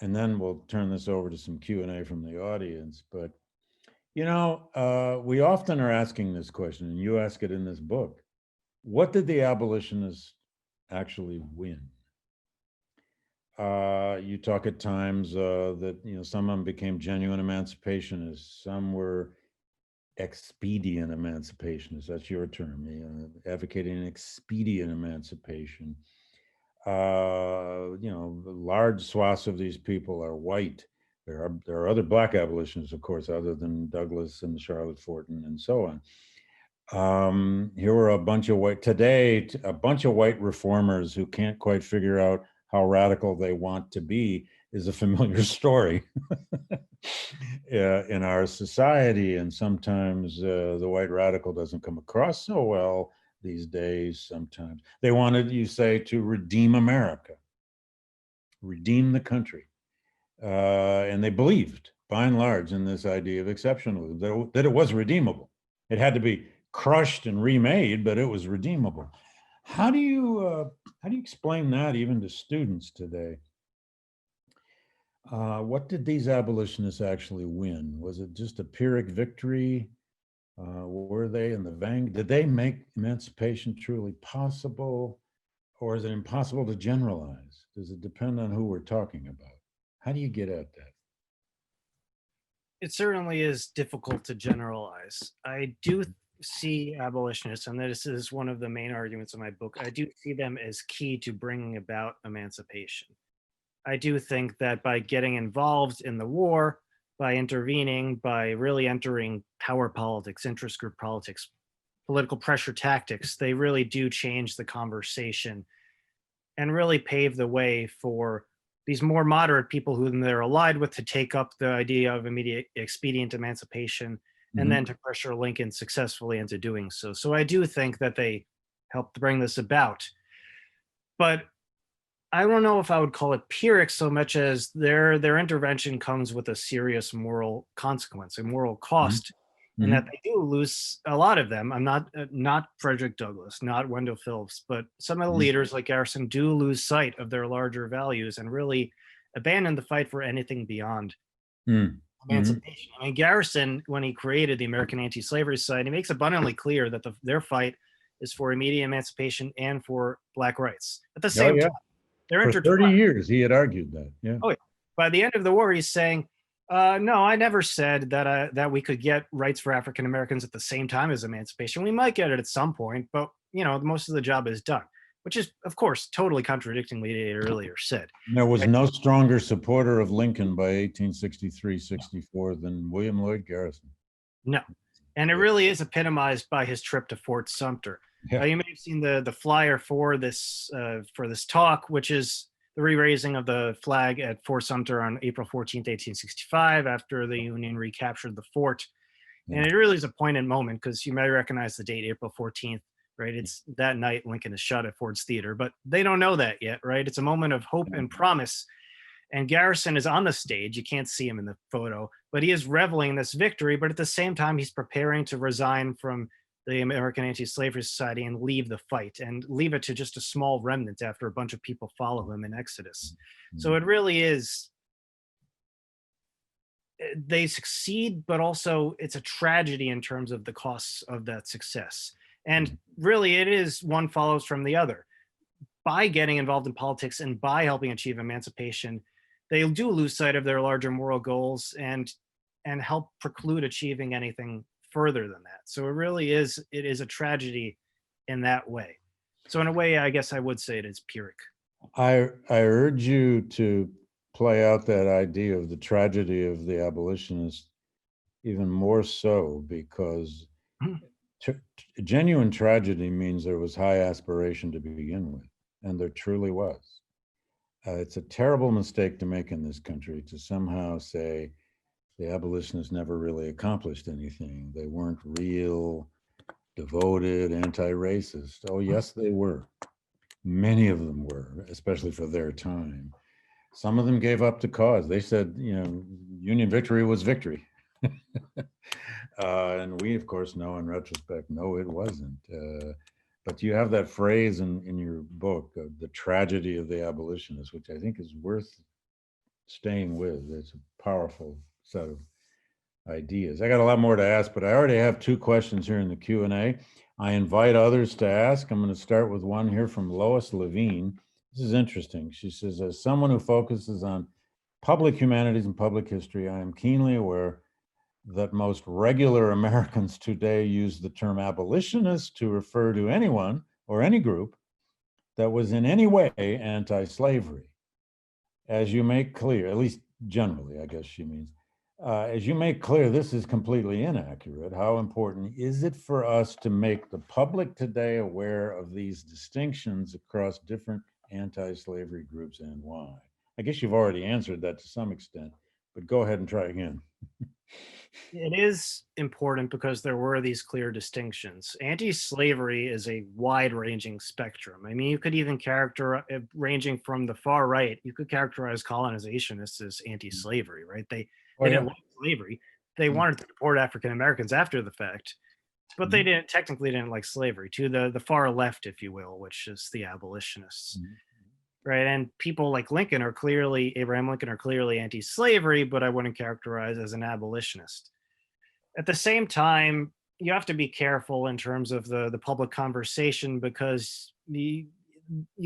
and then we'll turn this over to some Q&A from the audience. But, we often are asking this question, and you ask it in this book. What did the abolitionists actually win? You talk at times that, some of them became genuine emancipationists. Some were expedient emancipationists. That's your term, advocating expedient emancipation. Large swaths of these people are white. There are other Black abolitionists, of course, other than Douglass and Charlotte Fortin and so on. Here were a bunch of a bunch of white reformers who can't quite figure out how radical they want to be is a familiar story in our society. And sometimes the white radical doesn't come across so well these days. Sometimes they wanted, you say, to redeem America, redeem the country. And they believed, by and large, in this idea of exceptionalism, that it was redeemable. It had to be crushed and remade, but it was redeemable. How do you explain that even to students today? What did these abolitionists actually win? Was it just a Pyrrhic victory? Were they in the vanguard? Did they make emancipation truly possible? Or is it impossible to generalize? Does it depend on who we're talking about? How do you get at that? It certainly is difficult to generalize. I do see abolitionists, and this is one of the main arguments of my book, I do see them as key to bringing about emancipation. I do think that by getting involved in the war, by intervening, by really entering power politics, interest group politics, political pressure tactics, they really do change the conversation and really pave the way for these more moderate people whom they're allied with to take up the idea of immediate expedient emancipation and then to pressure Lincoln successfully into doing so. So I do think that they helped bring this about. But I don't know if I would call it Pyrrhic so much as their intervention comes with a serious moral consequence, a moral cost, and that they do lose a lot of them. I'm not Frederick Douglass, not Wendell Phillips, but some of the leaders like Garrison do lose sight of their larger values and really abandon the fight for anything beyond emancipation. I mean, Garrison, when he created the American Anti-Slavery Society, makes abundantly clear that their fight is for immediate emancipation and for Black rights. At the same time, they're for 30 years, he had argued that. Yeah. Oh, yeah. By the end of the war, he's saying, no, I never said that we could get rights for African Americans at the same time as emancipation. We might get it at some point, but most of the job is done, which is, of course, totally contradicting what he earlier said. There was no stronger supporter of Lincoln by 1863-64 than William Lloyd Garrison. No, and it really is epitomized by his trip to Fort Sumter. Yeah. You may have seen the flyer for this talk, which is the re-raising of the flag at Fort Sumter on April 14th, 1865, after the Union recaptured the fort. Yeah. And it really is a poignant moment because you may recognize the date, April 14th, right? It's that night Lincoln is shot at Ford's Theater, but they don't know that yet, right? It's a moment of hope and promise. And Garrison is on the stage. You can't see him in the photo, but he is reveling in this victory. But at the same time, he's preparing to resign from the American Anti-Slavery Society and leave the fight and leave it to just a small remnant after a bunch of people follow him in Exodus. So it really is, they succeed, but also it's a tragedy in terms of the costs of that success. And really it is one follows from the other. By getting involved in politics and by helping achieve emancipation, they do lose sight of their larger moral goals and help preclude achieving anything further than that. So it is a tragedy in that way. So in a way, I guess I would say it is Pyrrhic. I urge you to play out that idea of the tragedy of the abolitionists even more so, because genuine tragedy means there was high aspiration to begin with, and there truly was. It's a terrible mistake to make in this country to somehow say the abolitionists never really accomplished anything. They weren't real, devoted, anti-racist. Oh, yes, they were. Many of them were, especially for their time. Some of them gave up the cause. They said, Union victory was victory. And we, of course, know in retrospect, no, it wasn't. But you have that phrase in your book, the tragedy of the abolitionists, which I think is worth staying with. It's a powerful set of ideas. I got a lot more to ask, but I already have two questions here in the Q&A. I invite others to ask. I'm going to start with one here from Lois Levine. This is interesting. She says, as someone who focuses on public humanities and public history, I am keenly aware that most regular Americans today use the term abolitionist to refer to anyone or any group that was in any way anti-slavery. As you make clear, at least generally, I guess she means, as you make clear, this is completely inaccurate. How important is it for us to make the public today aware of these distinctions across different anti-slavery groups and why? I guess you've already answered that to some extent, but go ahead and try again. It is important because there were these clear distinctions. Anti-slavery is a wide-ranging spectrum. I mean, you could even characterize, ranging from the far right, you could characterize colonizationists as anti-slavery, right? They Oh, didn't yeah. like slavery. They Mm. wanted to deport African Americans after the fact, but they Mhm. didn't like slavery. To the far left, if you will, which is the abolitionists, Mhm. right? And people like Lincoln are clearly Abraham Lincoln are clearly anti-slavery, but I wouldn't characterize as an abolitionist. At the same time, you have to be careful in terms of the public conversation because you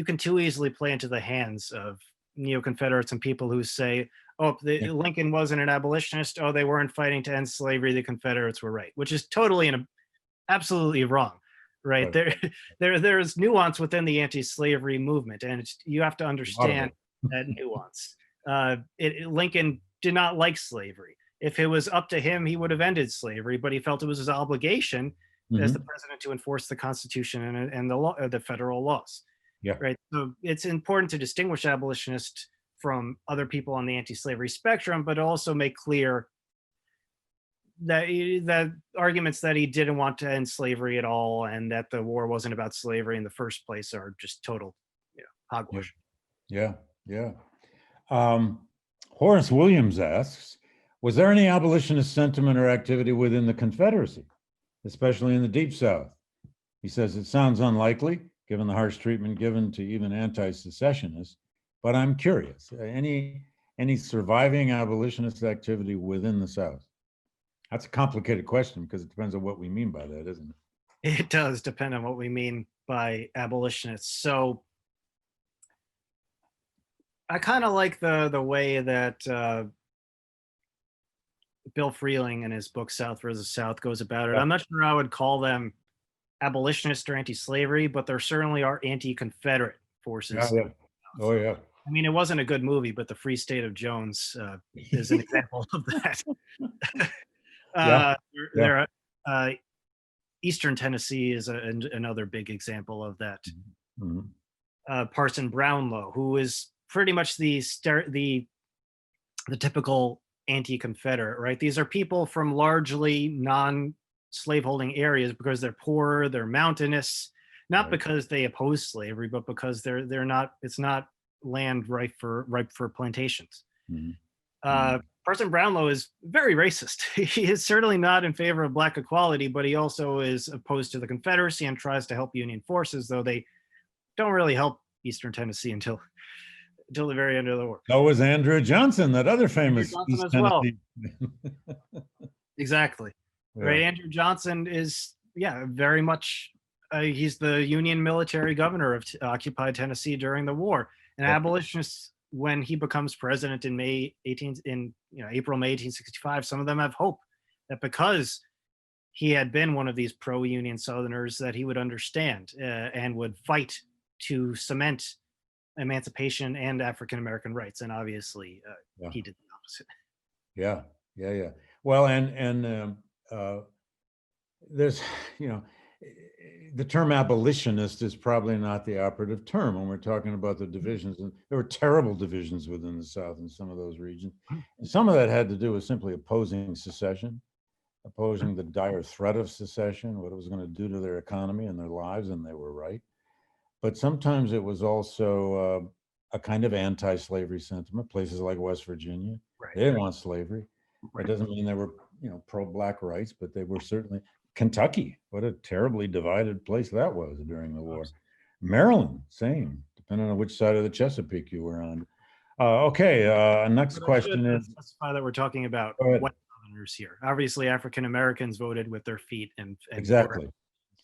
can too easily play into the hands of neo-Confederates and people who say, "Oh, Yeah. Lincoln wasn't an abolitionist. Oh, they weren't fighting to end slavery. The Confederates were right," which is totally and absolutely wrong, right? Right. There's nuance within the anti-slavery movement, and you have to A lot of understand it. that nuance. Lincoln did not like slavery. If it was up to him, he would have ended slavery, but he felt it was his obligation as the Mhm. president to enforce the Constitution and the law, the federal laws, Yeah. right? So it's important to distinguish abolitionists from other people on the anti-slavery spectrum, but also make clear that arguments that he didn't want to end slavery at all and that the war wasn't about slavery in the first place are just total, Yeah. hogwash. Yeah. Yeah. Um, Horace Williams asks, was there any abolitionist sentiment or activity within the Confederacy, especially in the Deep South? He says it sounds unlikely, given the harsh treatment given to even anti-secessionists, but I'm curious, any surviving abolitionist activity within the South? That's a complicated question because it depends on what we mean by that, isn't it? It does depend on what we mean by abolitionists. So I kind of like the way that Bill Freeling in his book South versus South goes about it. Yeah. I'm not sure I would call them abolitionists or anti-slavery, but there certainly are anti-Confederate Yeah. forces. Yeah. Oh, yeah. I mean, it wasn't a good movie, but The Free State of Jones is an example of that. Yeah. uh, Yeah. there, Eastern Tennessee is another big example of that. Mhm. Parson Brownlow, who is pretty much the typical anti-Confederate, right? These are people from largely non-slaveholding areas because they're poor, they're mountainous, not Right. because they oppose slavery, but because they're not. It's not land ripe for plantations. Mhm. Mhm. Parson Brownlow is very racist. He is certainly not in favor of black equality, but he also is opposed to the Confederacy and tries to help Union forces, though they don't really help Eastern Tennessee until the very end of the war. So was Andrew Johnson, that other Andrew famous Johnson East as well. Tennessee. Exactly. Yeah. Right. Andrew Johnson is, yeah, very much. He's the Union military governor of occupied Tennessee during the war. And Yep. abolitionists, when he becomes president in April, May 1865, some of them have hope that because he had been one of these pro-Union Southerners, that he would understand and would fight to cement emancipation and African American rights. And obviously, Yeah. he did the opposite. Yeah. Yeah. Yeah. Well, uh, there's, you know, the term abolitionist is probably not the operative term when we're talking about the divisions. And there were terrible divisions within the South in some of those regions. And some of that had to do with simply opposing secession, opposing the dire threat of secession, what it was going to do to their economy and their lives, and they were right. But sometimes it was also a kind of anti-slavery sentiment. Places like West Virginia, Right. they didn't want slavery. That Right. doesn't mean they were, pro-black rights, but they were certainly. Kentucky, what a terribly divided place that was during the war. Maryland, same, depending on which side of the Chesapeake you were on. Okay, next But I should question is, specify that we're talking about go ahead. white Southerners here. Obviously, African Americans voted with their feet and for Exactly.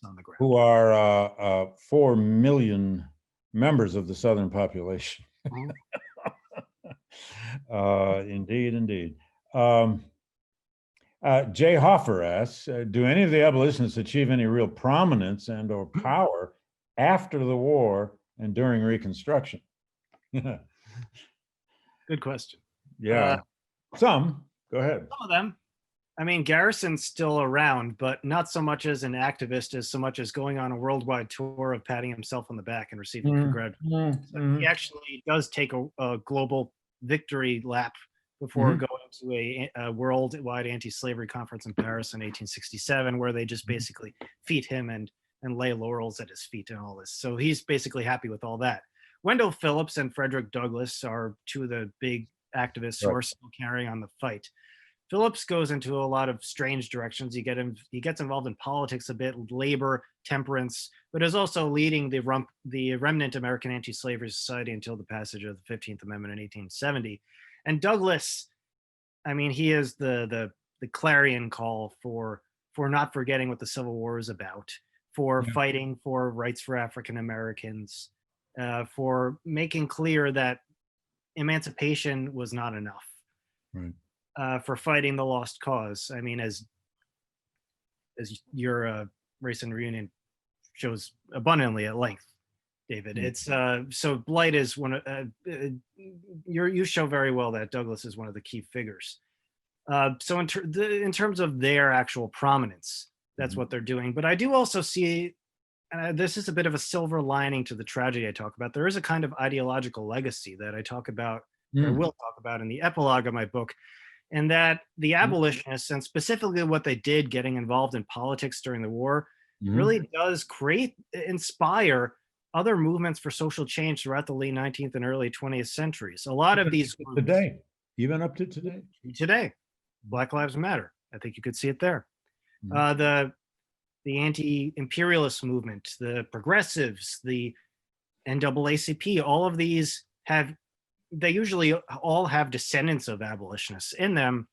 on the ground. Who are 4 million members of the Southern population. Mhm. Indeed, indeed. Jay Hoffer asks, do any of the abolitionists achieve any real prominence and or power after the war and during Reconstruction? Good question. Yeah, some. Go ahead. Some of them. I mean, Garrison's still around, but not so much as an activist as so much as going on a worldwide tour of patting himself on the back and receiving congratulations. He actually does take a global victory lap before going to a worldwide anti-slavery conference in Paris in 1867, where they just basically feed him and lay laurels at his feet and all this. So he's basically happy with all that. Wendell Phillips and Frederick Douglass are two of the big activists who are still carrying on the fight. Phillips goes into a lot of strange directions. He gets involved in politics a bit, labor, temperance, but is also leading the remnant American Anti-Slavery Society until the passage of the 15th Amendment in 1870. And Douglass, I mean, he is the clarion call for not forgetting what the Civil War is about, for fighting for rights for African Americans, for making clear that emancipation was not enough. Right. For fighting the lost cause. I mean, as your race and reunion shows abundantly at length, David. It's so Blight is one of you show very well that Douglass is one of the key figures. So in terms of their actual prominence, that's what they're doing. But I do also see, this is a bit of a silver lining to the tragedy I talk about. There is a kind of ideological legacy that I talk about, or will talk about in the epilogue of my book. And that the abolitionists, and specifically what they did getting involved in politics during the war, really does inspire other movements for social change throughout the late 19th and early 20th centuries. A lot of these groups, today, even up to today. Today, Black Lives Matter. I think you could see it there. The anti-imperialist movement, the progressives, the NAACP, all of these they usually all have descendants of abolitionists in them,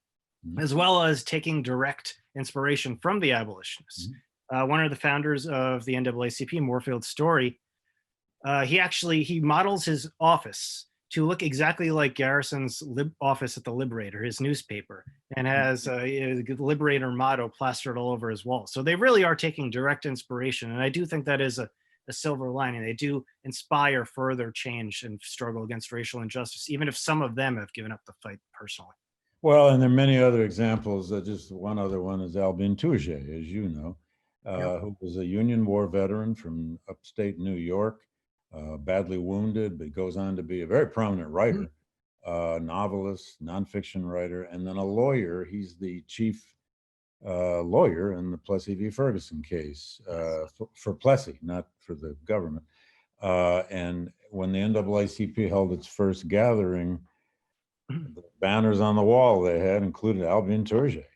as well as taking direct inspiration from the abolitionists. One of the founders of the NAACP, Moorfield Story, he models his office to look exactly like Garrison's office at the Liberator, his newspaper, and has a Liberator motto plastered all over his wall. So they really are taking direct inspiration, and I do think that is a silver lining. They do inspire further change and struggle against racial injustice, even if some of them have given up the fight personally. Well, and there are many other examples. Just one other one is Albin Tourget, as you know, who was a Union War veteran from upstate New York, badly wounded, but goes on to be a very prominent writer, novelist, nonfiction writer, and then a lawyer. He's the chief lawyer in the Plessy v. Ferguson case, for Plessy, not for the government. And when the NAACP held its first gathering, the banners on the wall they had included Albin Tourget,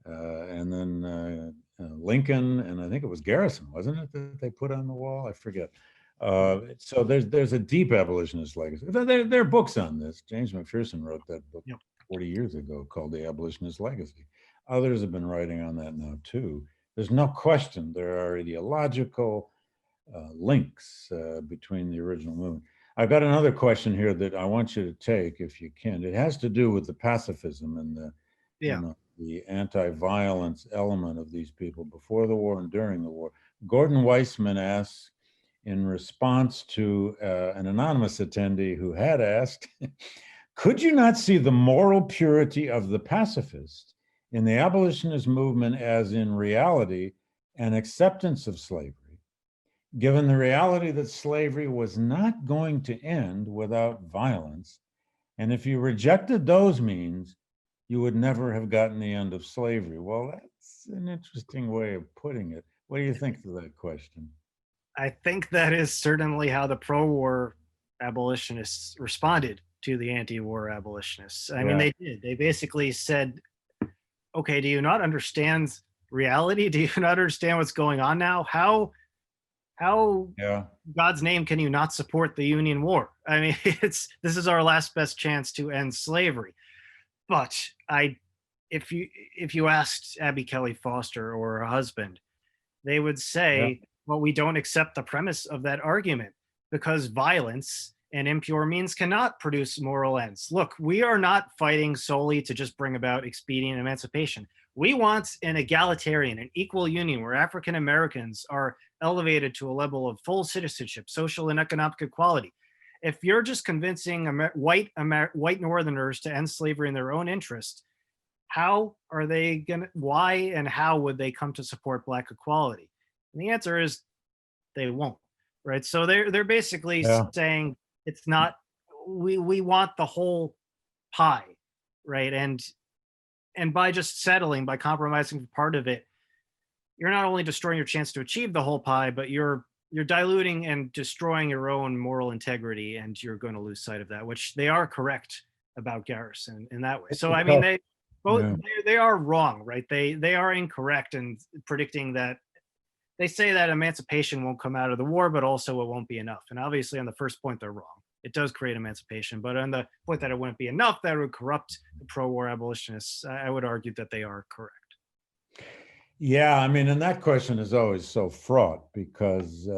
and then Lincoln, and I think it was Garrison, wasn't it, that they put on the wall? I forget. So there's a deep abolitionist legacy. There are books on this. James McPherson wrote that book 40 years ago called The Abolitionist Legacy. Others have been writing on that now too. There's no question there are ideological links between the original movement. I've got another question here that I want you to take, if you can. It has to do with the pacifism and the anti-violence element of these people before the war and during the war. Gordon Weissman asks, in response to an anonymous attendee who had asked, could you not see the moral purity of the pacifist in the abolitionist movement as in reality an acceptance of slavery, given the reality that slavery was not going to end without violence, and if you rejected those means, you would never have gotten the end of slavery? Well, that's an interesting way of putting it. What do you think of that question? I think that is certainly how the pro-war abolitionists responded to the anti-war abolitionists. I mean, they did. They basically said, okay, do you not understand reality? Do you not understand what's going on now? How God's name can you not support the Union War? I mean, this is our last best chance to end slavery. But if you asked Abby Kelly Foster or her husband, they would say, well, we don't accept the premise of that argument because violence and impure means cannot produce moral ends. Look, we are not fighting solely to just bring about expedient emancipation. We want an egalitarian, an equal union where African Americans are elevated to a level of full citizenship, social and economic equality. If you're just convincing white Northerners to end slavery in their own interest, how are they gonna? Why and how would they come to support Black equality? And the answer is they won't, right? So they're basically Yeah. saying it's not. We want the whole pie, right? And by just settling, by compromising for part of it, you're not only destroying your chance to achieve the whole pie, but you're diluting and destroying your own moral integrity, and you're going to lose sight of that, which they are correct about Garrison in that way. It's So a I mean, tough, they both yeah. they are wrong, right? They are incorrect in predicting that. They say that emancipation won't come out of the war, but also it won't be enough. And obviously, on the first point, they're wrong. It does create emancipation, but on the point that it wouldn't be enough, that would corrupt the pro-war abolitionists. I would argue that they are correct. Yeah, I mean, and that question is always so fraught because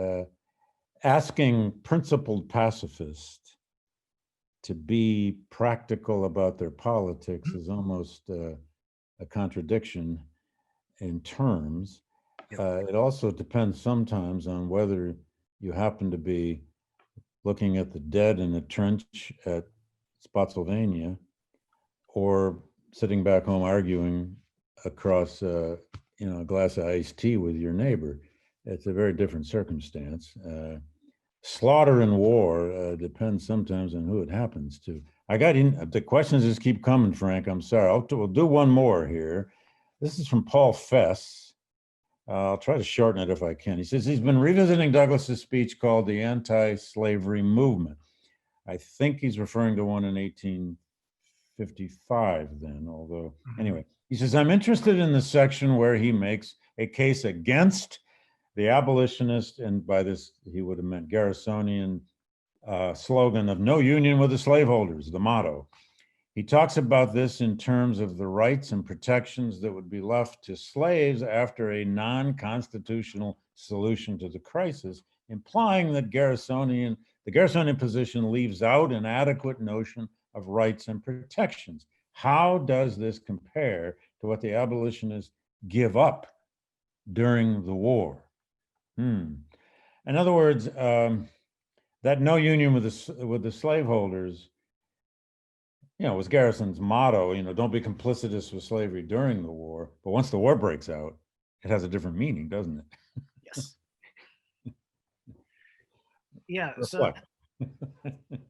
asking principled pacifists to be practical about their politics is almost a contradiction in terms. It also depends sometimes on whether you happen to be looking at the dead in a trench at Spotsylvania or sitting back home arguing across a glass of iced tea with your neighbor. It's a very different circumstance. Slaughter in war depends sometimes on who it happens to. I got in, the questions just keep coming, Frank. I'm sorry. We'll do one more here. This is from Paul Fess. I'll try to shorten it if I can. He says he's been revisiting Douglass's speech called The Anti-Slavery Movement. I think he's referring to one in 1855 then, although, anyway. He says, I'm interested in the section where he makes a case against the abolitionist, and by this he would have meant Garrisonian slogan of no union with the slaveholders, the motto. He talks about this in terms of the rights and protections that would be left to slaves after a non-constitutional solution to the crisis, implying that the Garrisonian position leaves out an adequate notion of rights and protections. How does this compare to what the abolitionists give up during the war? In other words, that no union with the slaveholders, was Garrison's motto, don't be complicitous with slavery during the war. But once the war breaks out, it has a different meaning, doesn't it? Yes. Yeah. So Reflect.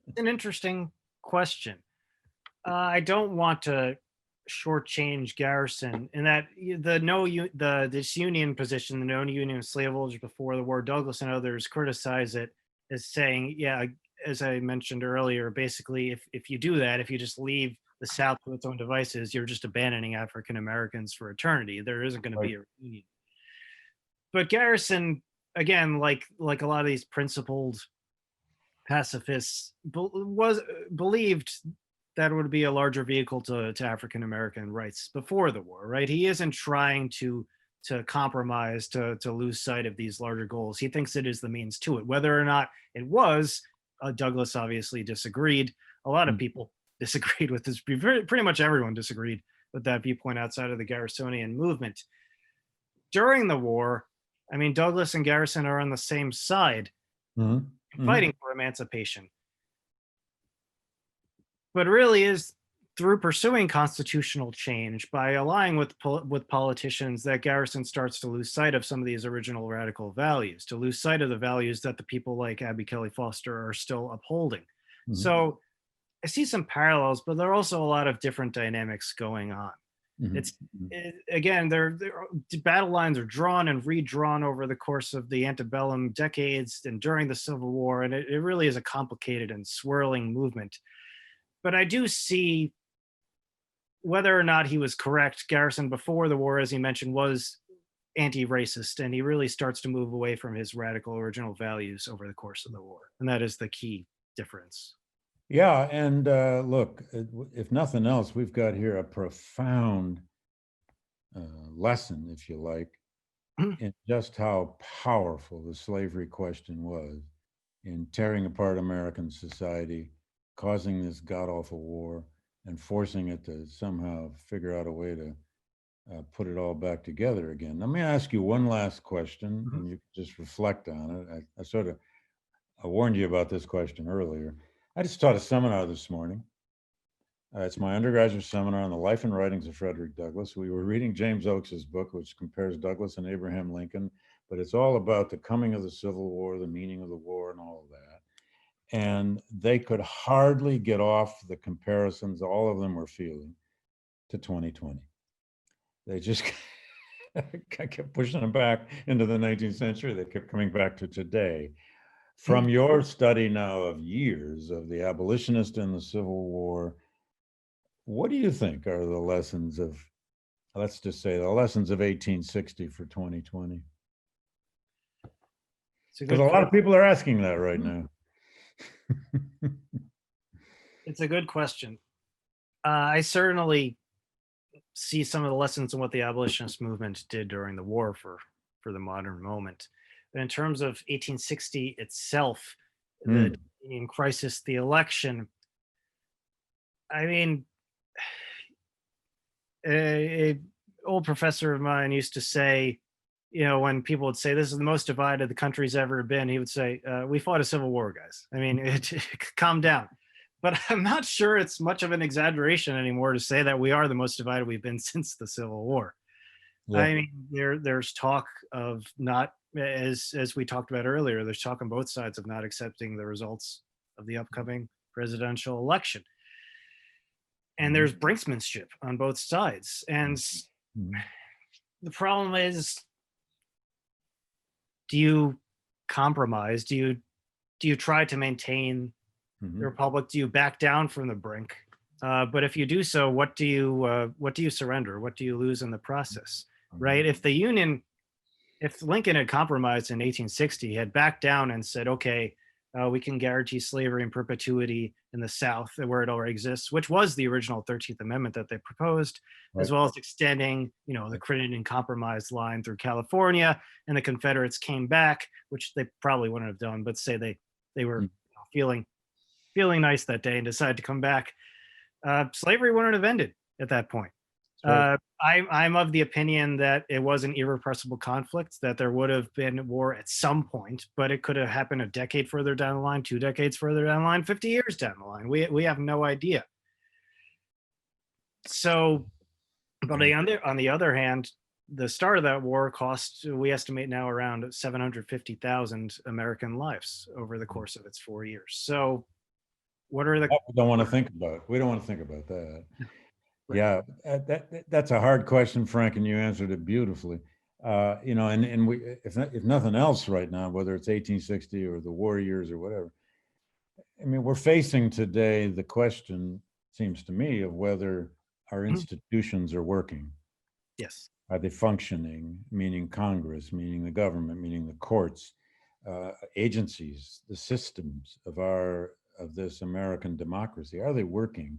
it's an interesting question. I don't want to shortchange Garrison in that the disunion position, the no union of slaveholders before the war. Douglass and others criticize it as saying, yeah, as I mentioned earlier, basically, if you do that, if you just leave the South to its own devices, you're just abandoning African Americans for eternity. There isn't going to be a reunion. But Garrison, again, like a lot of these principled pacifists, believed that would be a larger vehicle to African American rights before the war, right? He isn't trying to compromise, to lose sight of these larger goals. He thinks it is the means to it. Whether or not it was, Douglass obviously disagreed. A lot of people disagreed with this. Pretty much everyone disagreed with that viewpoint outside of the Garrisonian movement. During the war, I mean, Douglass and Garrison are on the same side, fighting for emancipation. But it really is through pursuing constitutional change, by allying with politicians, that Garrison starts to lose sight of some of these original radical values, to lose sight of the values that the people like Abby Kelly Foster are still upholding. So I see some parallels, but there are also a lot of different dynamics going on. Again, battle lines are drawn and redrawn over the course of the antebellum decades and during the Civil War, and it really is a complicated and swirling movement. But I do see, whether or not he was correct, Garrison before the war, as he mentioned, was anti-racist, and he really starts to move away from his radical original values over the course of the war. And that is the key difference. Yeah, and look, if nothing else, we've got here a profound lesson, if you like, in just how powerful the slavery question was in tearing apart American society, causing this god-awful war, and forcing it to somehow figure out a way to put it all back together again. Let me ask you one last question, and you can just reflect on it. I sort of I warned you about this question earlier. I just taught a seminar this morning. It's my undergraduate seminar on the life and writings of Frederick Douglass. We were reading James Oakes's book, which compares Douglass and Abraham Lincoln, but it's all about the coming of the Civil War, the meaning of the war, and all of that. And they could hardly get off the comparisons all of them were feeling to 2020. They just kept pushing them back into the 19th century. They kept coming back to today. From your study now of years of the abolitionist and the Civil War, what do you think are the lessons of, let's just say, the lessons of 1860 for 2020? Because a lot of people are asking that right now. It's a good question. I certainly see some of the lessons in what the abolitionist movement did during the war for the modern moment. But in terms of 1860 itself, the Union crisis, the election, I mean, a old professor of mine used to say, you know, when people would say this is the most divided the country's ever been, he would say, we fought a civil war, guys. I mean, calm down. But I'm not sure it's much of an exaggeration anymore to say that we are the most divided we've been since the Civil War. Yeah. I mean, there's talk of not, as we talked about earlier, there's talk on both sides of not accepting the results of the upcoming presidential election. And there's brinksmanship on both sides. And the problem is, do you compromise? Do you try to maintain the republic? Do you back down from the brink? But if you do so, what do you surrender? What do you lose in the process? Right? If Lincoln had compromised in 1860, had backed down and said, okay, we can guarantee slavery in perpetuity in the South where it already exists, which was the original 13th Amendment that they proposed, as well as extending, you know, the Crittenden Compromise line through California, and the Confederates came back, which they probably wouldn't have done, but say they were feeling nice that day and decided to come back. Slavery wouldn't have ended at that point. I'm of the opinion that it was an irrepressible conflict, that there would have been war at some point, but it could have happened a decade further down the line, 2 decades further down the line, 50 years down the line. We have no idea. So, but on the other hand, the start of that war cost, we estimate now, around 750,000 American lives over the course of its 4 years. So what are the... We don't want to think about that. Yeah, that's a hard question, Frank, and you answered it beautifully. You know, and we, if nothing else right now, whether it's 1860 or the war years or whatever, I mean, we're facing today the question, seems to me, of whether our institutions are working. Yes. Are they functioning, meaning Congress, meaning the government, meaning the courts, agencies, the systems of this American democracy, are they working?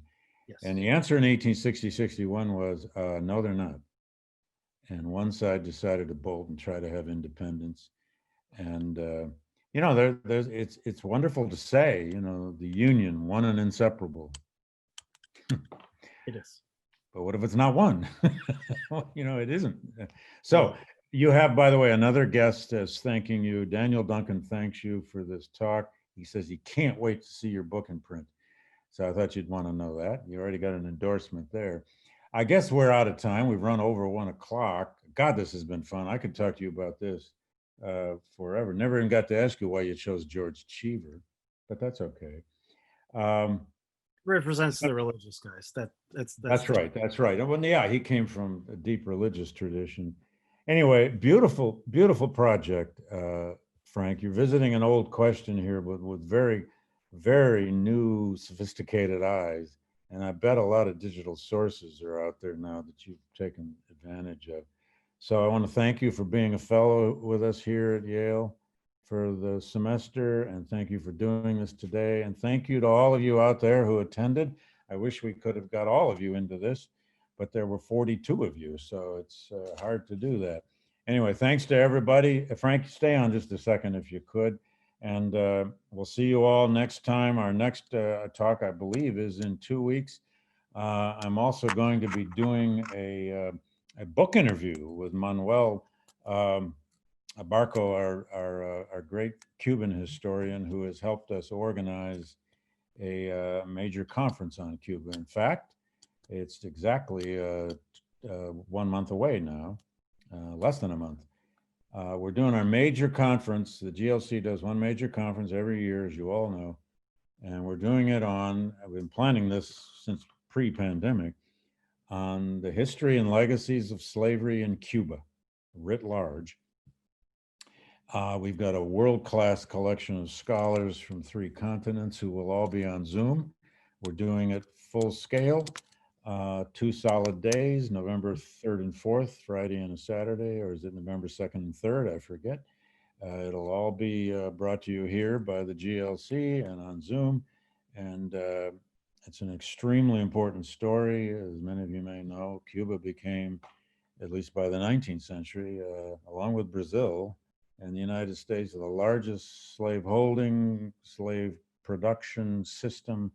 Yes. And the answer in 1860-61 was, no, they're not. And one side decided to bolt and try to have independence. And, you know, it's wonderful to say, you know, the Union, one and inseparable. It is. But what if it's not one? You know, it isn't. So you have, by the way, another guest is thanking you. Daniel Duncan thanks you for this talk. He says he can't wait to see your book in print. So I thought you'd want to know that. You already got an endorsement there. I guess we're out of time. We've run over 1 o'clock. God, this has been fun. I could talk to you about this forever. Never even got to ask you why you chose George Cheever, but that's okay. Represents the religious guys. That's right. That's right. Well, yeah, he came from a deep religious tradition. Anyway, beautiful, beautiful project, Frank. You're visiting an old question here, but with very, very new, sophisticated eyes. And I bet a lot of digital sources are out there now that you've taken advantage of. So I want to thank you for being a fellow with us here at Yale for the semester, and thank you for doing this today. And thank you to all of you out there who attended. I wish we could have got all of you into this, but there were 42 of you, so it's hard to do that. Anyway, thanks to everybody. Frank, stay on just a second if you could. And we'll see you all next time. Our next talk, I believe, is in 2 weeks. I'm also going to be doing a book interview with Manuel Barco, our great Cuban historian, who has helped us organize a major conference on Cuba. In fact, it's exactly 1 month away now, less than a month. We're doing our major conference. The GLC does one major conference every year, as you all know, and we're doing it on, I've been planning this since pre-pandemic, on the history and legacies of slavery in Cuba, writ large. We've got a world-class collection of scholars from 3 continents who will all be on Zoom. We're doing it full scale, 2 solid days, November 3rd and 4th, Friday and a Saturday, or is it November 2nd and 3rd? I forget. It'll all be brought to you here by the GLC and on Zoom. And it's an extremely important story. As many of you may know, Cuba became, at least by the 19th century, along with Brazil and the United States, the largest slaveholding, slave production system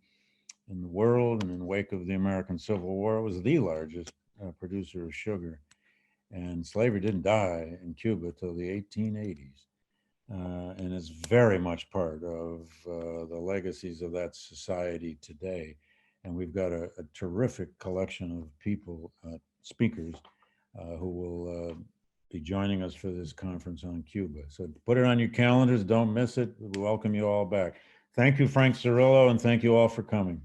in the world. And in the wake of the American Civil War, it was the largest producer of sugar. And slavery didn't die in Cuba till the 1880s. And is very much part of the legacies of that society today. And we've got a terrific collection of people, speakers, who will be joining us for this conference on Cuba. So put it on your calendars, don't miss it. We welcome you all back. Thank you, Frank Cirillo, and thank you all for coming.